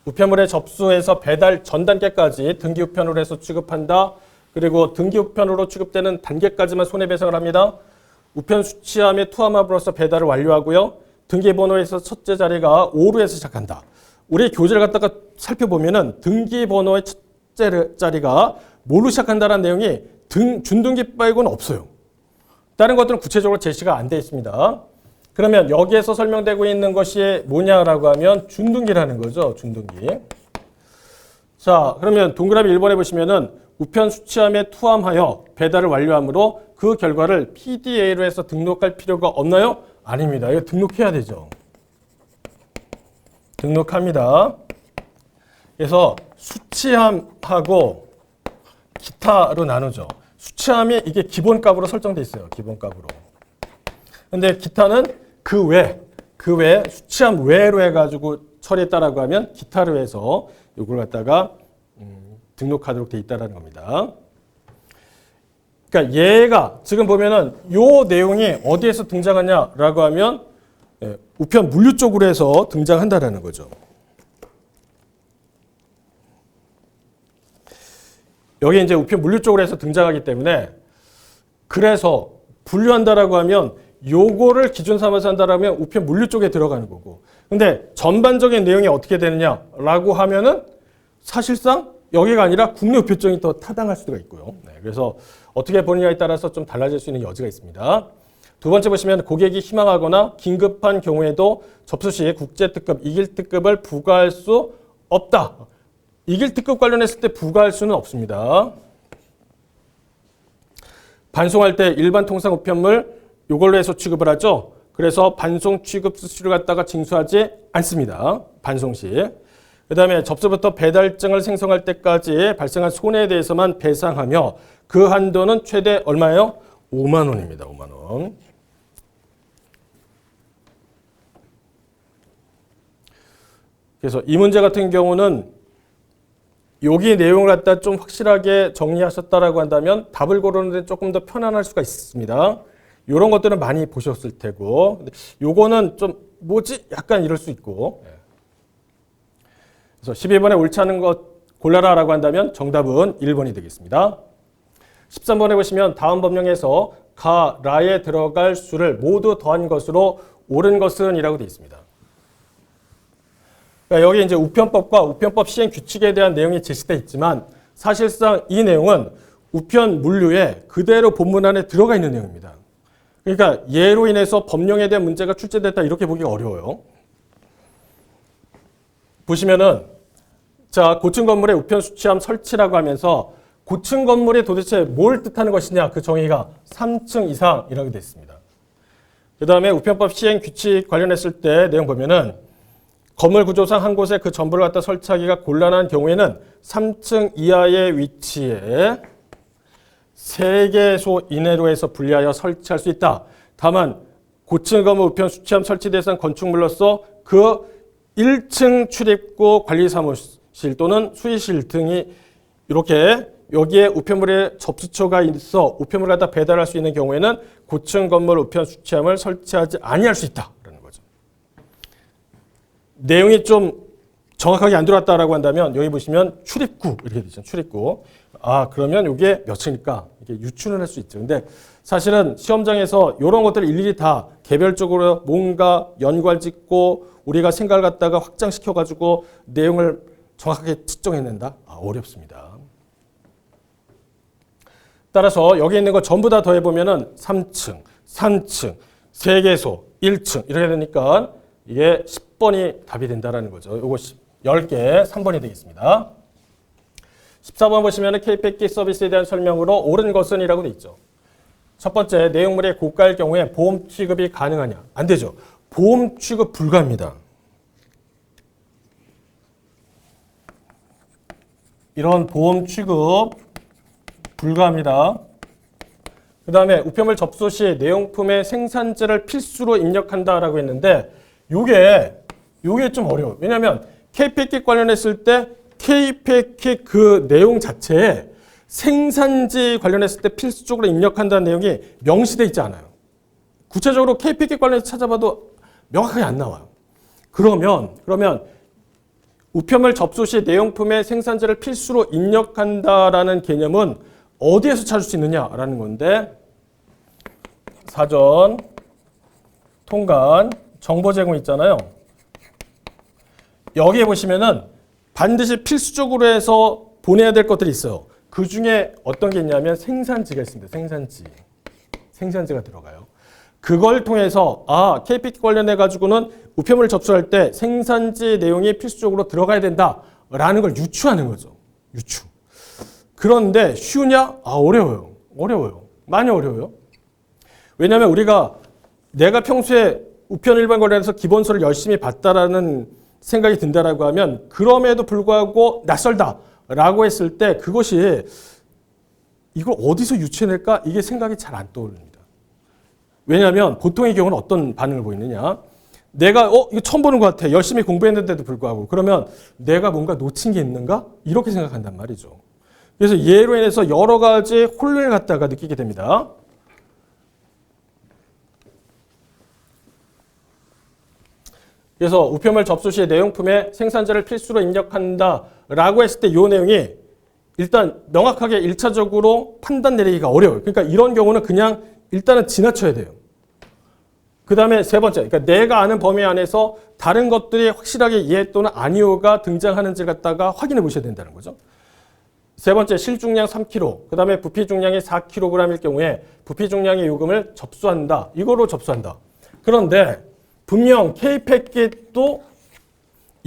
우편물의 접수에서 배달 전 단계까지 등기 우편으로 해서 취급한다. 그리고 등기 우편으로 취급되는 단계까지만 손해배상을 합니다. 우편 수취함에 투함함으로써 배달을 완료하고요. 등기 번호에서 첫째 자리가 5로 해서 시작한다. 우리 교재를 갖다가 살펴보면은 등기 번호의 첫째 자리가 뭐로 시작한다는 내용이 준등기 빼고는 없어요. 다른 것들은 구체적으로 제시가 안 되어 있습니다. 그러면 여기에서 설명되고 있는 것이 뭐냐라고 하면 준등기라는 거죠. 준등기. 자, 그러면 동그라미 1번에 보시면은 우편 수취함에 투함하여 배달을 완료하므로 그 결과를 PDA로 해서 등록할 필요가 없나요? 아닙니다. 이거 등록해야 되죠. 등록합니다. 그래서 수취함하고 기타로 나누죠. 수취함이 이게 기본값으로 설정되어 있어요. 기본값으로. 근데 기타는 그 외 수취함 외로 해가지고 처리했다라고 하면 기타로 해서 이걸 갖다가 등록하도록 되어 있다라는 겁니다. 그러니까 얘가 지금 보면은 요 내용이 어디에서 등장하냐라고 하면 우편 물류 쪽으로 해서 등장한다라는 거죠. 여기 이제 우편 물류 쪽으로 해서 등장하기 때문에 그래서 분류한다라고 하면 요거를 기준 삼아서 한다라면 우편 물류 쪽에 들어가는 거고. 근데 전반적인 내용이 어떻게 되느냐라고 하면은 사실상 여기가 아니라 국내 우표증이 더 타당할 수가 있고요. 네, 그래서 어떻게 보느냐에 따라서 좀 달라질 수 있는 여지가 있습니다. 두 번째 보시면 고객이 희망하거나 긴급한 경우에도 접수 시 국제특급, 이길특급을 부과할 수 없다. 이길특급 관련했을 때 부과할 수는 없습니다. 반송할 때 일반 통상 우편물 이걸로 해서 취급을 하죠. 그래서 반송 취급 수수료를 갖다가 징수하지 않습니다. 반송 시. 그 다음에 접수부터 배달증을 생성할 때까지 발생한 손해에 대해서만 배상하며 그 한도는 최대 얼마예요? 5만 원입니다. 5만 원. 그래서 이 문제 같은 경우는 여기 내용을 갖다 좀 확실하게 정리하셨다라고 한다면 답을 고르는 데 조금 더 편안할 수가 있습니다. 이런 것들은 많이 보셨을 테고, 근데 요거는 좀 뭐지? 약간 이럴 수 있고. 그래서 12번에 옳지 않은 것 골라라라고 한다면 정답은 1번이 되겠습니다. 13번에 보시면 다음 법령에서 가, 라에 들어갈 수를 모두 더한 것으로 옳은 것은 이라고 되어 있습니다. 그러니까 여기 이제 우편법과 우편법 시행 규칙에 대한 내용이 제시되어 있지만 사실상 이 내용은 우편 물류에 그대로 본문 안에 들어가 있는 내용입니다. 그러니까 예로 인해서 법령에 대한 문제가 출제됐다 이렇게 보기가 어려워요. 보시면은 자, 고층 건물에 우편 수취함 설치라고 하면서 고층 건물이 도대체 뭘 뜻하는 것이냐 그 정의가 3층 이상이라고 되어 있습니다. 그 다음에 우편법 시행 규칙 관련했을 때 내용 보면은 건물 구조상 한 곳에 그 전부를 갖다 설치하기가 곤란한 경우에는 3층 이하의 위치에 3개소 이내로 해서 분리하여 설치할 수 있다. 다만 고층 건물 우편 수취함 설치 대상 건축물로서 그 1층 출입구 관리사무실 또는 수의실 등이 이렇게 여기에 우편물에 접수처가 있어 우편물을 갖다 배달할 수 있는 경우에는 고층 건물 우편 수취함을 설치하지 아니할 수 있다라는 거죠. 내용이 좀 정확하게 안 들어왔다라고 한다면 여기 보시면 출입구 이렇게 되죠. 출입구. 아, 그러면 이게 몇 층일까? 이게 유추는 할 수 있죠. 근데 사실은 시험장에서 이런 것들을 일일이 다 개별적으로 뭔가 연관 짓고 우리가 생각을 갖다가 확장시켜가지고 내용을 정확하게 측정해낸다? 아, 어렵습니다. 따라서 여기 있는 거 전부 다 더해보면은 3층, 3층, 3개소, 1층 이렇게 되니까 이게 10번이 답이 된다는 거죠. 요거 10개, 3번이 되겠습니다. 14번 보시면 K패키 서비스에 대한 설명으로 옳은 것은 이라고 되어 있죠. 첫 번째, 내용물이 고가일 경우에 보험 취급이 가능하냐? 안 되죠. 보험 취급 불가합니다. 이런 보험 취급 불가합니다. 그 다음에 우편물 접수 시 내용품의 생산지를 필수로 입력한다라고 했는데 요게 좀 어려워요. 왜냐하면 K패킷 관련했을 때 K패킷 그 내용 자체에 생산지 관련했을 때 필수적으로 입력한다는 내용이 명시되어 있지 않아요. 구체적으로 K패킷 관련해서 찾아봐도 명확하게 안 나와요. 그러면 우편물 접수 시 내용품의 생산지를 필수로 입력한다라는 개념은 어디에서 찾을 수 있느냐라는 건데 사전, 통관, 정보 제공 있잖아요. 여기에 보시면은 반드시 필수적으로 해서 보내야 될 것들이 있어요. 그 중에 어떤 게 있냐면 생산지가 있습니다. 생산지가 들어가요. 그걸 통해서 KPK 관련해 가지고는 우편물을 접수할 때 생산지 내용이 필수적으로 들어가야 된다라는 걸 유추하는 거죠. 유추. 그런데 쉬우냐? 어려워요. 많이 어려워요. 왜냐하면 우리가 내가 평소에 우편 일반 관련해서 기본서를 열심히 봤다라는 생각이 든다라고 하면 그럼에도 불구하고 낯설다라고 했을 때 그것이 이걸 어디서 유추해낼까? 이게 생각이 잘 안 떠오릅니다. 왜냐하면 보통의 경우는 어떤 반응을 보이느냐? 내가 이거 처음 보는 것 같아. 열심히 공부했는데도 불구하고. 그러면 내가 뭔가 놓친 게 있는가? 이렇게 생각한단 말이죠. 그래서 예로 인해서 여러 가지 혼란을 갖다가 느끼게 됩니다. 그래서 우편물 접수 시 내용품에 생산자를 필수로 입력한다라고 했을 때 이 내용이 일단 명확하게 1차적으로 판단 내리기가 어려워요. 그러니까 이런 경우는 그냥 일단은 지나쳐야 돼요. 그 다음에 세 번째, 그러니까 내가 아는 범위 안에서 다른 것들이 확실하게 예 또는 아니오가 등장하는지 갖다가 확인해 보셔야 된다는 거죠. 세 번째, 실중량 3kg, 그 다음에 부피 중량이 4kg일 경우에 부피 중량의 요금을 접수한다. 이거로 접수한다. 그런데 분명 K패킷도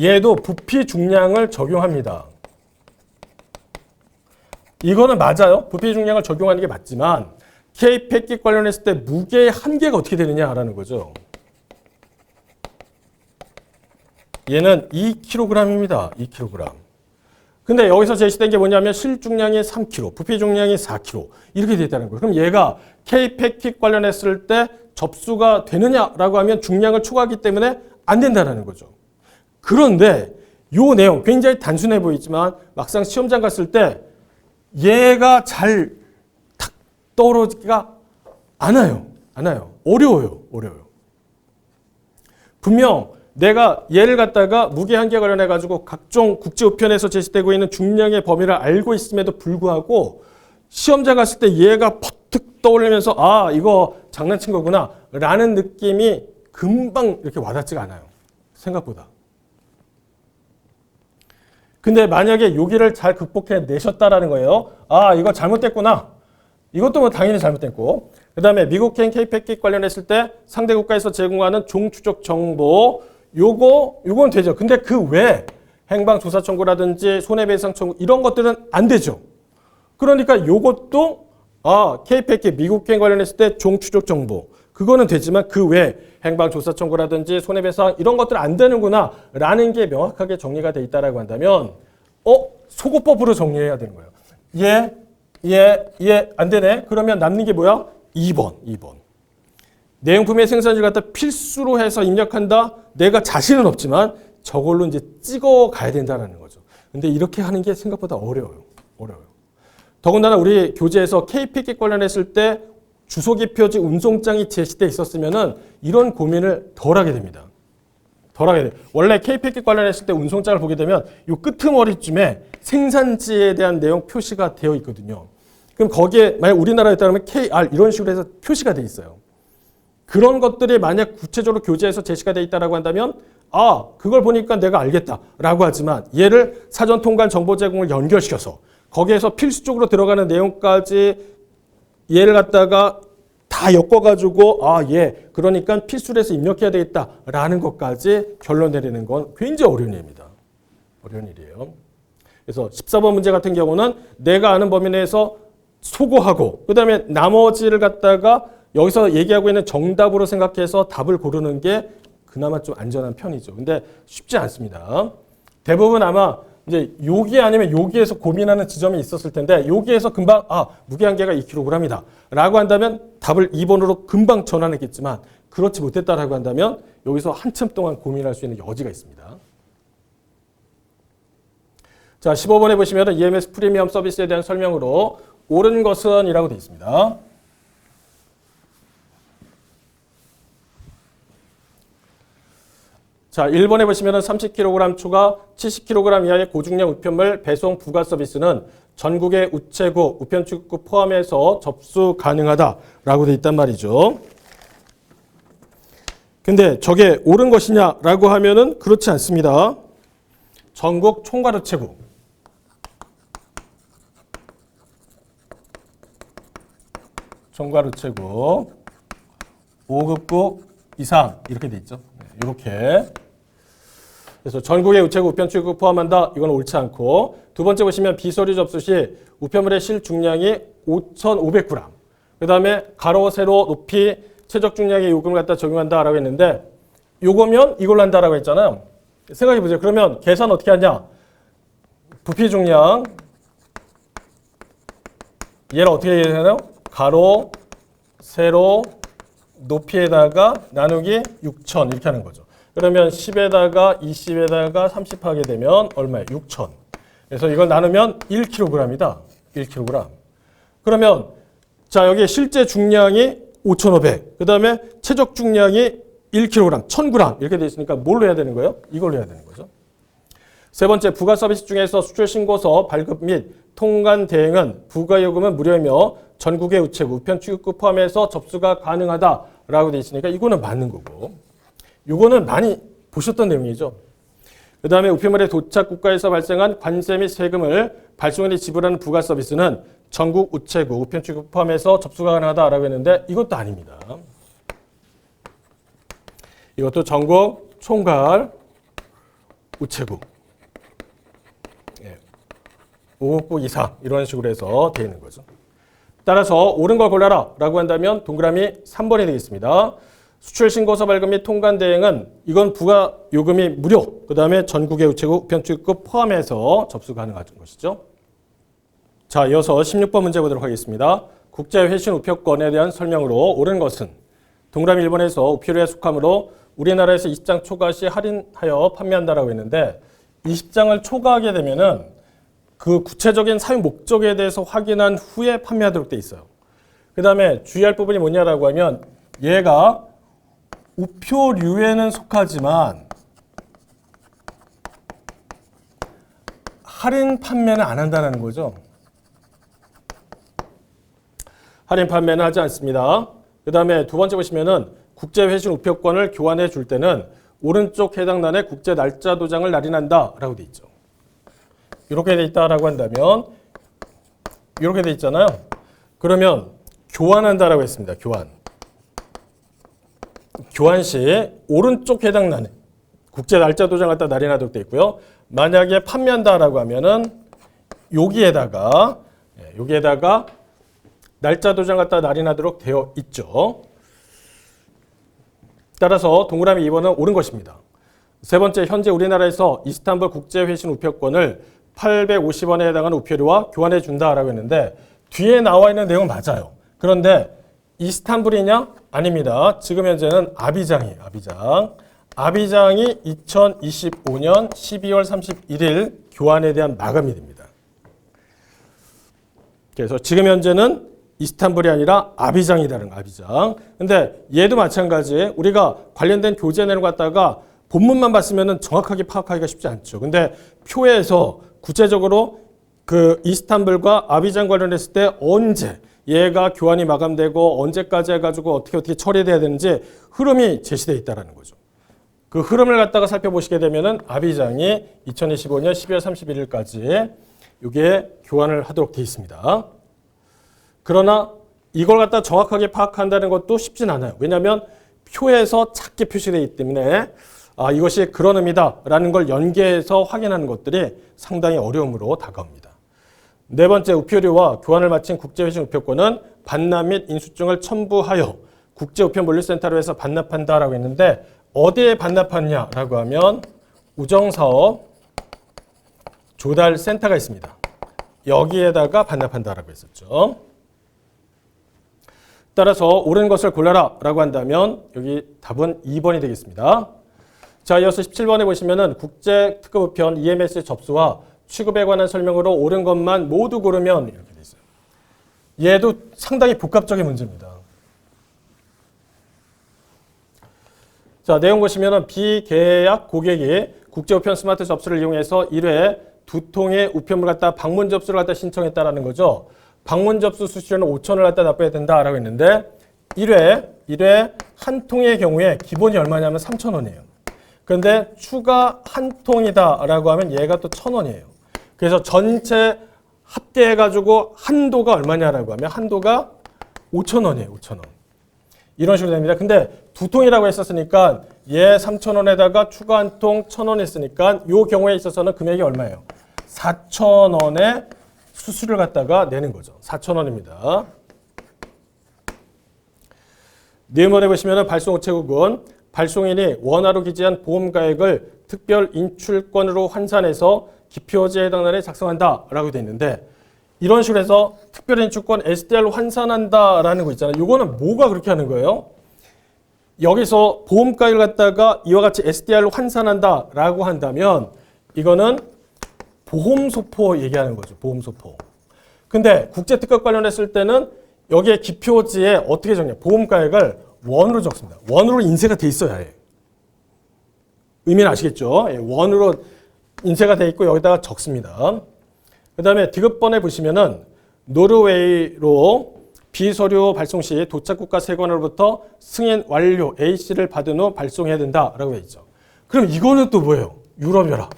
얘도 부피 중량을 적용합니다. 이거는 맞아요. 부피 중량을 적용하는 게 맞지만 K패킷 관련했을 때 무게의 한계가 어떻게 되느냐라는 거죠. 얘는 2kg입니다. 2kg. 근데 여기서 제시된 게 뭐냐면 실중량이 3kg, 부피 중량이 4kg 이렇게 되어 있다는 거예요. 그럼 얘가 K패킷 관련했을 때 접수가 되느냐라고 하면 중량을 초과하기 때문에 안 된다는 거죠. 그런데 이 내용 굉장히 단순해 보이지만 막상 시험장 갔을 때 얘가 잘 탁 떠오르지가 않아요. 않아요. 어려워요. 분명 내가 얘를 갖다가 무게 한계 관련해 가지고 각종 국제 우편에서 제시되고 있는 중량의 범위를 알고 있음에도 불구하고 시험장 갔을 때 얘가 퍼뜩 떠올리면서 아 이거 장난친 거구나 라는 느낌이 금방 이렇게 와닿지가 않아요. 생각보다. 근데 만약에 여기를 잘 극복해 내셨다라는 거예요. 아 이거 잘못됐구나. 이것도 뭐 당연히 잘못됐고 그 다음에 미국행 K-패킷 관련했을 때 상대 국가에서 제공하는 종추적 정보 요건 되죠. 근데 그 외에 행방조사 청구라든지 손해배상 청구 이런 것들은 안 되죠. 그러니까 요것도 K-패킷 미국행 관련했을 때 종추적 정보 그거는 되지만 그 외에 행방조사 청구라든지 손해배상 이런 것들 안 되는구나 라는 게 명확하게 정리가 돼 있다라고 한다면 소거법으로 정리해야 되는 거예요. 안 되네. 그러면 남는 게 뭐야? 2번. 내용품의 생산을 갖다 필수로 해서 입력한다. 내가 자신은 없지만 저걸로 이제 찍어 가야 된다는 거죠. 근데 이렇게 하는 게 생각보다 어려워요. 더군다나 우리 교재에서 K-패킷 관련했을 때 주소기 표지 운송장이 제시돼 있었으면은 이런 고민을 덜 하게 됩니다. 원래 K-패킷 관련했을 때 운송장을 보게 되면 이 끄트머리쯤에 생산지에 대한 내용 표시가 되어 있거든요. 그럼 거기에 만약 우리나라에 따르면 KR 이런 식으로 해서 표시가 돼 있어요. 그런 것들이 만약 구체적으로 교재에서 제시가 돼 있다라고 한다면 그걸 보니까 내가 알겠다라고 하지만 얘를 사전 통관 정보 제공을 연결시켜서 거기에서 필수적으로 들어가는 내용까지 얘를 갖다가 다 엮어가지고 그러니까 필수로 해서 입력해야 되겠다라는 것까지 결론 내리는 건 굉장히 어려운 일입니다. 어려운 일이에요. 그래서 14번 문제 같은 경우는 내가 아는 범위 내에서 소거하고 그 다음에 나머지를 갖다가 여기서 얘기하고 있는 정답으로 생각해서 답을 고르는 게 그나마 좀 안전한 편이죠. 근데 쉽지 않습니다. 대부분 아마 이제 여기 아니면 여기에서 고민하는 지점이 있었을 텐데 여기에서 금방 무게한계가 2kg이다 라고 한다면 답을 2번으로 금방 전환했겠지만 그렇지 못했다라고 한다면 여기서 한참 동안 고민할 수 있는 여지가 있습니다. 자, 15번에 보시면 EMS 프리미엄 서비스에 대한 설명으로 옳은 것은 이라고 되어 있습니다. 자, 1번에 보시면 30kg 초과 70kg 이하의 고중량 우편물 배송 부가 서비스는 전국의 우체국, 우편 출입국 포함해서 접수 가능하다라고 되어 있단 말이죠. 근데 저게 옳은 것이냐라고 하면은 그렇지 않습니다. 전국 총괄 우체국. 총괄 우체국 5급국 이상 이렇게 돼 있죠. 이렇게. 그래서 전국의 우체국 우편 출입국 포함한다. 이건 옳지 않고 두 번째 보시면 비서류 접수 시 우편물의 실 중량이 5,500g. 그 다음에 가로, 세로, 높이, 최적 중량의 요금을 갖다 적용한다라고 했는데 요거면 이걸로 한다라고 했잖아요. 생각해 보세요. 그러면 계산 어떻게 하냐? 부피 중량 얘를 어떻게 계산해요? 가로, 세로, 높이에다가 나누기 6,000 이렇게 하는 거죠. 그러면 10에다가 20에다가 30 하게 되면 얼마예요? 6,000. 그래서 이걸 나누면 1kg이다. 1kg. 그러면 자 여기 실제 중량이 5,500. 그 다음에 최적 중량이 1kg, 1,000g 이렇게 돼 있으니까 뭘로 해야 되는 거예요? 이걸로 해야 되는 거죠. 세 번째, 부가 서비스 중에서 수출 신고서 발급 및 통관 대행은 부가 요금은 무료이며 전국의 우체국, 우편 출입국 포함해서 접수가 가능하다라고 돼 있으니까 이거는 맞는 거고. 이거는 많이 보셨던 내용이죠. 그 다음에 우편물의 도착 국가에서 발생한 관세 및 세금을 발송인이 지불하는 부가 서비스는 전국 우체국, 우편 출입국 포함해서 접수가 가능하다라고 했는데 이것도 아닙니다. 이것도 전국 총괄 우체국 5국국 이상 이런 식으로 해서 되어 있는 거죠. 따라서 옳은 걸 골라라 라고 한다면 동그라미 3번이 되겠습니다. 수출 신고서 발급 및 통관 대행은 이건 부가 요금이 무료. 그 다음에 전국의 우체국, 우편 출입국 포함해서 접수 가능한 것이죠. 자, 이어서 16번 문제 보도록 하겠습니다. 국제 회신 우표권에 대한 설명으로 옳은 것은 동그라미 1번에서 우표류에 속하므로 우리나라에서 20장 초과 시 할인하여 판매한다라고 했는데 20장을 초과하게 되면은 그 구체적인 사용 목적에 대해서 확인한 후에 판매하도록 돼 있어요. 그 다음에 주의할 부분이 뭐냐라고 하면 얘가 우표류에는 속하지만 할인 판매는 안 한다는 거죠. 할인 판매는 하지 않습니다. 그 다음에 두 번째 보시면은 국제회신 우표권을 교환해 줄 때는 오른쪽 해당欄에 국제 날짜 도장을 날인한다 라고 돼 있죠. 이렇게 돼 있다라고 한다면 이렇게 돼 있잖아요. 그러면 교환한다라고 했습니다. 교환 시 오른쪽 해당欄 국제 날짜 도장 갖다 날인하도록 돼 있고요. 만약에 판매한다라고 하면은 여기에다가 날짜 도장 갖다 날인하도록 되어 있죠. 따라서 동그라미 2번은 옳은 것입니다. 세 번째, 현재 우리나라에서 이스탄불 국제회신 우표권을 850원에 해당하는 우표류와 교환해 준다라고 했는데 뒤에 나와 있는 내용은 맞아요. 그런데 이스탄불이냐? 아닙니다. 지금 현재는 아비장이에요. 아비장이 2025년 12월 31일 교환에 대한 마감일입니다. 그래서 지금 현재는 이스탄불이 아니라 아비장이라는 거, 아비장. 근데 얘도 마찬가지. 우리가 관련된 교재 내용 갖다가 본문만 봤으면 정확하게 파악하기가 쉽지 않죠. 근데 표에서 구체적으로 그 이스탄불과 아비장 관련했을 때 언제 얘가 교환이 마감되고 언제까지 해가지고 어떻게 처리돼야 되는지 흐름이 제시되어 있다는 거죠. 그 흐름을 갖다가 살펴보시게 되면은 아비장이 2025년 12월 31일까지 이게 교환을 하도록 되어 있습니다. 그러나 이걸 갖다 정확하게 파악한다는 것도 쉽진 않아요. 왜냐하면 표에서 작게 표시되어 있기 때문에 이것이 그런 의미다라는 걸 연계해서 확인하는 것들이 상당히 어려움으로 다가옵니다. 네 번째, 우표류와 교환을 마친 국제회신 우표권은 반납 및 인수증을 첨부하여 국제우표물류센터로 해서 반납한다라고 했는데 어디에 반납하느냐라고 하면 우정사업 조달센터가 있습니다. 여기에다가 반납한다라고 했었죠. 따라서 옳은 것을 골라라 라고 한다면 여기 답은 2번이 되겠습니다. 자, 이어서 17번에 보시면은 국제특급우편 EMS 접수와 취급에 관한 설명으로 옳은 것만 모두 고르면 이렇게 돼 있어요. 얘도 상당히 복합적인 문제입니다. 자, 내용 보시면은 비계약 고객이 국제우편 스마트 접수를 이용해서 1회 2통의 우편물 갖다 방문 접수를 갖다 신청했다라는 거죠. 방문 접수 수수료는 5,000원을 갖다 납부해야 된다라고 했는데 1회 한 통의 경우에 기본이 얼마냐면 3,000원이에요. 그런데 추가 한 통이다라고 하면 얘가 또 1,000원이에요. 그래서 전체 합계해가지고 한도가 얼마냐라고 하면 한도가 5,000원이에요. 5,000원. 이런 식으로 됩니다. 근데 2통이라고 했었으니까 얘 3,000원에다가 추가 한 통 1,000원 했으니까 이 경우에 있어서는 금액이 얼마예요? 4,000원의 수수료를 갖다가 내는 거죠. 4,000원입니다. 내용을 보시면 발송우체국은 발송인이 원화로 기재한 보험가액을 특별 인출권으로 환산해서 기표지에 해당 날에 작성한다라고 되어 있는데 이런 식으로 해서 특별 인출권 SDR로 환산한다라는 거 있잖아요. 이거는 뭐가 그렇게 하는 거예요? 여기서 보험가액을 갖다가 이와 같이 SDR로 환산한다라고 한다면 이거는 보험소포 얘기하는 거죠. 보험소포. 근데 국제특급 관련했을 때는 여기에 기표지에 어떻게 적냐? 보험가액을 원으로 적습니다. 원으로 인쇄가 돼 있어야 해. 의미는 아시겠죠? 원으로 인쇄가 돼 있고 여기다가 적습니다. 그 다음에 디귿번에 보시면은 노르웨이로 비서류 발송 시 도착국가 세관으로부터 승인 완료 A씨를 받은 후 발송해야 된다라고 되어 있죠. 그럼 이거는 또 뭐예요? 유럽연합.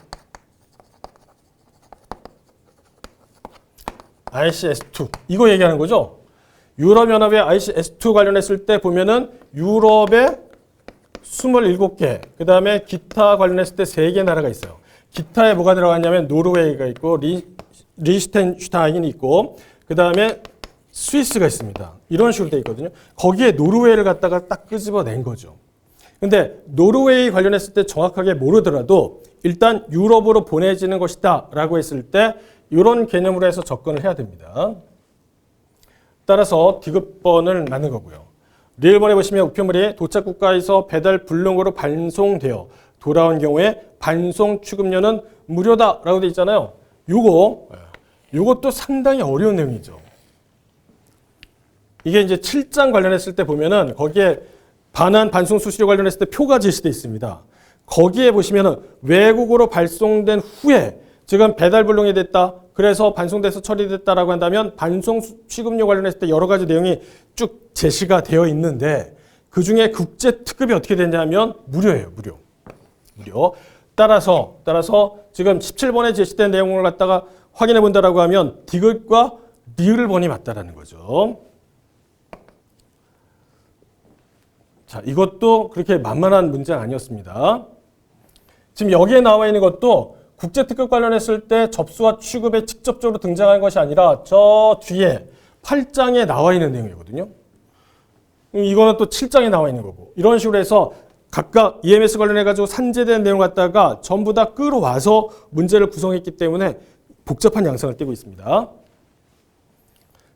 ICS2 이거 얘기하는 거죠. 유럽연합의 ICS2 관련했을 때 보면은 유럽에 27개, 그 다음에 기타 관련했을 때 3개 나라가 있어요. 기타에 뭐가 들어갔냐면 노르웨이가 있고 리히텐슈타인이 있고 그 다음에 스위스가 있습니다. 이런 식으로 돼 있거든요. 거기에 노르웨이를 갖다가 딱 끄집어낸 거죠. 근데 노르웨이 관련했을 때 정확하게 모르더라도 일단 유럽으로 보내지는 것이다 라고 했을 때 이런 개념으로 해서 접근을 해야 됩니다. 따라서 디귿번을 맞는 거고요. 리을번에 보시면 우편물이 도착 국가에서 배달 불능으로 반송되어 돌아온 경우에 반송 취급료는 무료다라고 돼 있잖아요. 요것도 상당히 어려운 내용이죠. 이게 이제 7장 관련했을 때 보면은 거기에 반환, 반송, 수수료 관련했을 때 표가 제시되어 있습니다. 거기에 보시면은 외국으로 발송된 후에 지금 배달 불능이 됐다. 그래서 반송돼서 처리됐다라고 한다면 반송 취급료 관련했을 때 여러 가지 내용이 쭉 제시가 되어 있는데 그 중에 국제 특급이 어떻게 되냐면 무료예요. 무료. 따라서 지금 17번에 제시된 내용을 갖다가 확인해 본다라고 하면 디귿과 리을번이 맞다라는 거죠. 자, 이것도 그렇게 만만한 문제는 아니었습니다. 지금 여기에 나와 있는 것도 국제특급 관련했을 때 접수와 취급에 직접적으로 등장한 것이 아니라 저 뒤에 8장에 나와 있는 내용이거든요. 이거는 또 7장에 나와 있는 거고 이런 식으로 해서 각각 EMS 관련해가지고 산재된 내용 갖다가 전부 다 끌어와서 문제를 구성했기 때문에 복잡한 양상을 띠고 있습니다.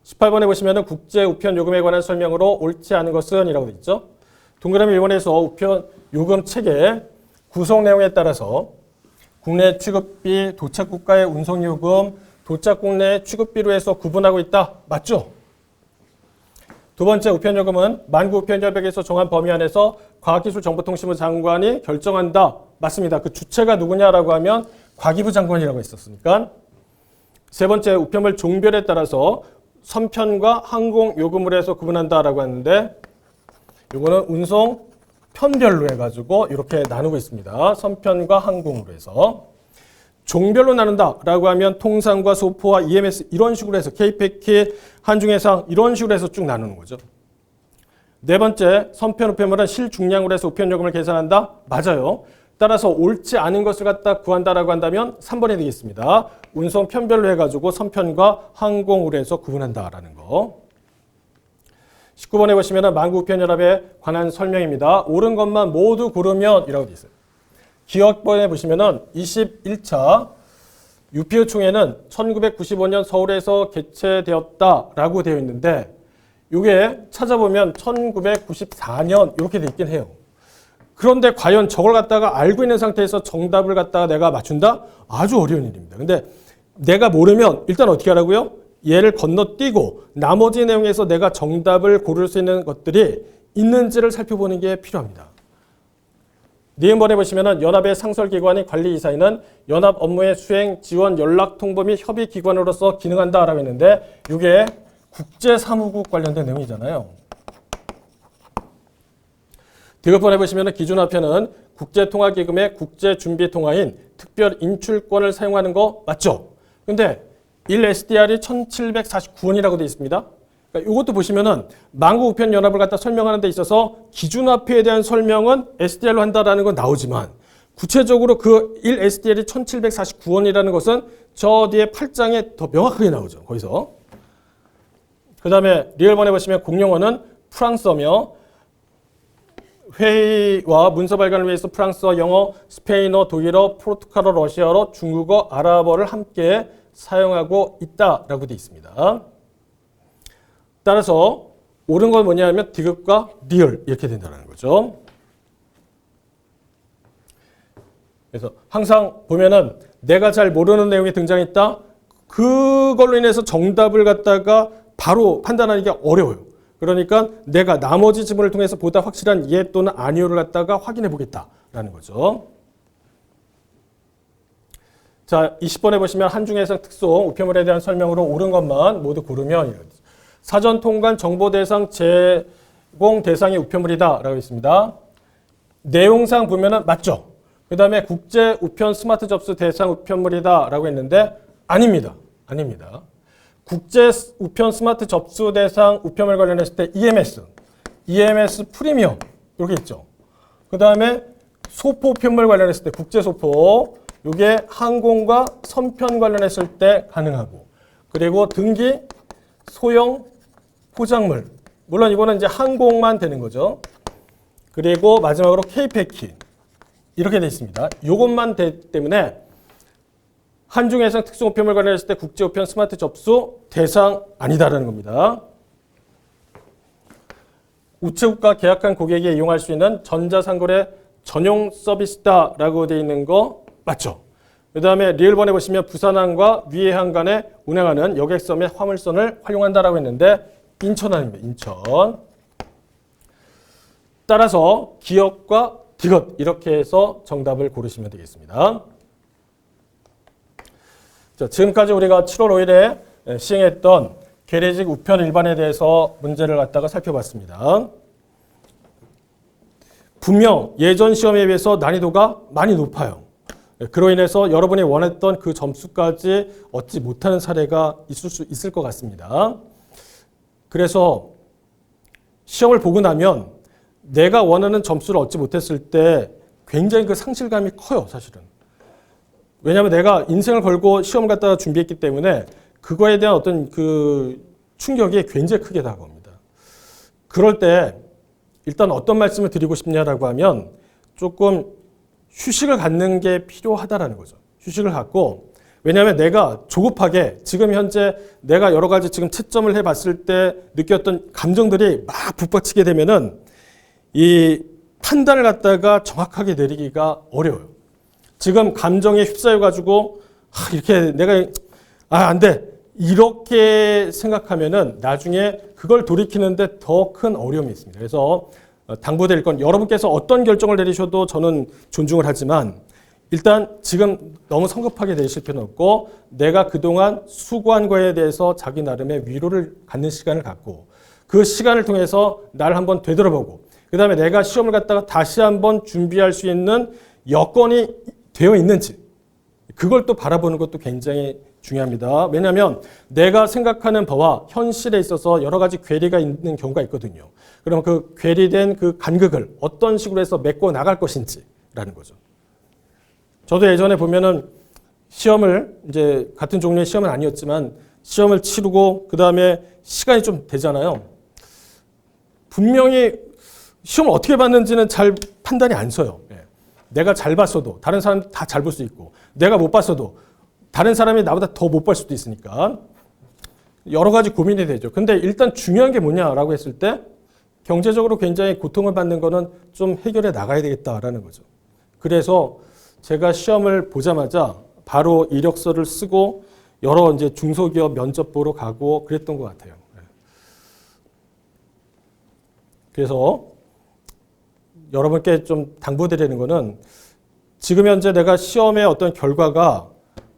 18번에 보시면 국제 우편 요금에 관한 설명으로 옳지 않은 것은 이라고 되어 있죠. 동그라미 1번에서 우편 요금 체계 구성 내용에 따라서 국내 취급비, 도착 국가의 운송 요금, 도착국 내 취급비로 해서 구분하고 있다. 맞죠? 두 번째 우편 요금은 만구 우편협약에서 정한 범위 안에서 과학기술정보통신부 장관이 결정한다. 맞습니다. 그 주체가 누구냐라고 하면 과기부 장관이라고 했었으니까. 세 번째 우편물 종별에 따라서 선편과 항공 요금으로 해서 구분한다라고 하는데 이거는 운송 편별로 해가지고 이렇게 나누고 있습니다. 선편과 항공으로 해서. 종별로 나눈다라고 하면 통상과 소포와 EMS 이런 식으로 해서 K패킷, 한중해상 이런 식으로 해서 쭉 나누는 거죠. 네 번째, 선편 우편물은 실중량으로 해서 우편 요금을 계산한다? 맞아요. 따라서 옳지 않은 것을 갖다 구한다라고 한다면 3번이 되겠습니다. 운송 편별로 해가지고 선편과 항공으로 해서 구분한다라는 거. 19번에 보시면 만구우편연합에 관한 설명입니다. 옳은 것만 모두 고르면 이라고 되어 있어요. 기억번에 보시면 21차 UPU 총회는 1995년 서울에서 개최되었다라고 되어 있는데 이게 찾아보면 1994년 이렇게 되어 있긴 해요. 그런데 과연 저걸 갖다가 알고 있는 상태에서 정답을 갖다가 내가 맞춘다? 아주 어려운 일입니다. 근데 내가 모르면 일단 어떻게 하라고요? 얘를 건너뛰고 나머지 내용에서 내가 정답을 고를 수 있는 것들이 있는지를 살펴보는 게 필요합니다. 니은번에 보시면 연합의 상설기관인 관리이사회는 연합 업무의 수행, 지원, 연락, 통보 및 협의기관으로서 기능한다라고 했는데 이게 국제사무국 관련된 내용이잖아요. 디귿번에 보시면 기준화표는 국제통화기금의 국제준비통화인 특별인출권을 사용하는 거 맞죠? 근데 1SDR이 1749원이라고 되어 있습니다. 그러니까 이것도 보시면은 만구우편연합을 갖다 설명하는 데 있어서 기준화표에 대한 설명은 SDR로 한다라는 건 나오지만 구체적으로 그 1SDR이 1749원이라는 것은 저 뒤에 8장에 더 명확하게 나오죠. 거기서. 그 다음에 리얼번에 보시면 공용어는 프랑스어며 회의와 문서 발간을 위해서 프랑스어, 영어, 스페인어, 독일어, 포르투갈어, 러시아어, 중국어, 아랍어를 함께 사용하고 있다라고 되어 있습니다. 따라서 옳은 건 뭐냐면 디귿과 리을 이렇게 된다는 거죠. 그래서 항상 보면은 내가 잘 모르는 내용이 등장했다. 그걸로 인해서 정답을 갖다가 바로 판단하기 어려워요. 그러니까 내가 나머지 지문을 통해서 보다 확실한 예 또는 아니오를 갖다가 확인해 보겠다라는 거죠. 자, 20번에 보시면 한중해상 특송 우편물에 대한 설명으로 옳은 것만 모두 고르면 사전 통관 정보 대상 제공 대상의 우편물이다 라고 있습니다. 내용상 보면은 맞죠? 그 다음에 국제 우편 스마트 접수 대상 우편물이다 라고 했는데 아닙니다. 아닙니다. 국제 우편 스마트 접수 대상 우편물 관련했을 때 EMS 프리미엄 이렇게 있죠. 그 다음에 소포 우편물 관련했을 때 국제 소포 이게 항공과 선편 관련했을 때 가능하고 그리고 등기 소형 포장물 물론 이거는 이제 항공만 되는 거죠. 그리고 마지막으로 K패킷 이렇게 되어 있습니다. 이것만 되기 때문에 한중해상 특수우편물 관련했을 때 국제우편 스마트 접수 대상 아니다라는 겁니다. 우체국과 계약한 고객이 이용할 수 있는 전자상거래 전용 서비스다라고 되어 있는 거 맞죠? 그 다음에 리을번에 보시면 부산항과 위해항 간에 운행하는 여객선 및 화물선을 활용한다라고 했는데 인천 아닙니다. 인천. 따라서 기역과 디귿 이렇게 해서 정답을 고르시면 되겠습니다. 자, 지금까지 우리가 7월 5일에 시행했던 계례직 우편 일반에 대해서 문제를 갖다가 살펴봤습니다. 분명 예전 시험에 비해서 난이도가 많이 높아요. 그로 인해서 여러분이 원했던 그 점수까지 얻지 못하는 사례가 있을 것 같습니다. 그래서 시험을 보고 나면 내가 원하는 점수를 얻지 못했을 때 굉장히 그 상실감이 커요, 사실은. 왜냐하면 내가 인생을 걸고 시험을 갖다가 준비했기 때문에 그거에 대한 어떤 그 충격이 굉장히 크게 다가옵니다. 그럴 때 일단 어떤 말씀을 드리고 싶냐라고 하면 조금 휴식을 갖는 게 필요하다라는 거죠. 휴식을 갖고, 왜냐하면 내가 조급하게 지금 현재 내가 여러 가지 지금 채점을 해봤을 때 느꼈던 감정들이 막 북받치게 되면은 이 판단을 갖다가 정확하게 내리기가 어려워요. 지금 감정에 휩싸여가지고 이렇게 내가 안 돼. 이렇게 생각하면은 나중에 그걸 돌이키는데 더 큰 어려움이 있습니다. 그래서 당부드릴 건 여러분께서 어떤 결정을 내리셔도 저는 존중을 하지만 일단 지금 너무 성급하게 내리실 필요는 없고 내가 그동안 수고한 거에 대해서 자기 나름의 위로를 갖는 시간을 갖고 그 시간을 통해서 나를 한번 되돌아보고 그 다음에 내가 시험을 갖다가 다시 한번 준비할 수 있는 여건이 되어 있는지 그걸 또 바라보는 것도 굉장히 중요합니다. 왜냐하면 내가 생각하는 바와 현실에 있어서 여러 가지 괴리가 있는 경우가 있거든요. 그럼 그 괴리된 그 간극을 어떤 식으로 해서 메꿔 나갈 것인지라는 거죠. 저도 예전에 보면은 시험을 이제 같은 종류의 시험은 아니었지만 시험을 치르고 그 다음에 시간이 좀 되잖아요. 분명히 시험을 어떻게 봤는지는 잘 판단이 안 서요. 내가 잘 봤어도 다른 사람 다 잘 볼 수 있고 내가 못 봤어도 다른 사람이 나보다 더 못 볼 수도 있으니까 여러 가지 고민이 되죠. 근데 일단 중요한 게 뭐냐라고 했을 때 경제적으로 굉장히 고통을 받는 거는 좀 해결해 나가야 되겠다라는 거죠. 그래서 제가 시험을 보자마자 바로 이력서를 쓰고 여러 이제 중소기업 면접 보러 가고 그랬던 것 같아요. 그래서 여러분께 좀 당부드리는 거는 지금 현재 내가 시험의 어떤 결과가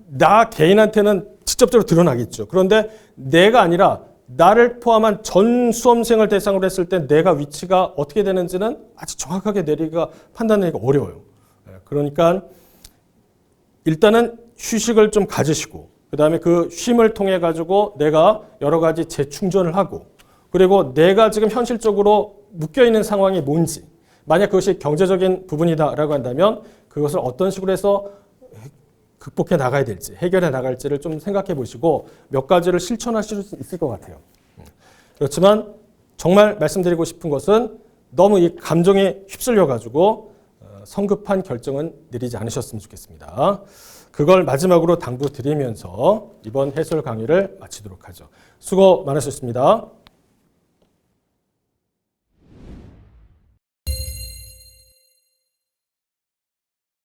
나 개인한테는 직접적으로 드러나겠죠. 그런데 내가 아니라 나를 포함한 전 수험생을 대상으로 했을 때 내가 위치가 어떻게 되는지는 아직 정확하게 판단하기가 어려워요. 그러니까 일단은 휴식을 좀 가지시고 그 다음에 그 쉼을 통해 가지고 내가 여러 가지 재충전을 하고 그리고 내가 지금 현실적으로 묶여있는 상황이 뭔지 만약 그것이 경제적인 부분이다라고 한다면 그것을 어떤 식으로 해서 극복해 나가야 될지 해결해 나갈지를 좀 생각해 보시고 몇 가지를 실천하실 수 있을 것 같아요. 그렇지만 정말 말씀드리고 싶은 것은 너무 이 감정에 휩쓸려 가지고 성급한 결정은 내리지 않으셨으면 좋겠습니다. 그걸 마지막으로 당부드리면서 이번 해설 강의를 마치도록 하죠. 수고 많으셨습니다.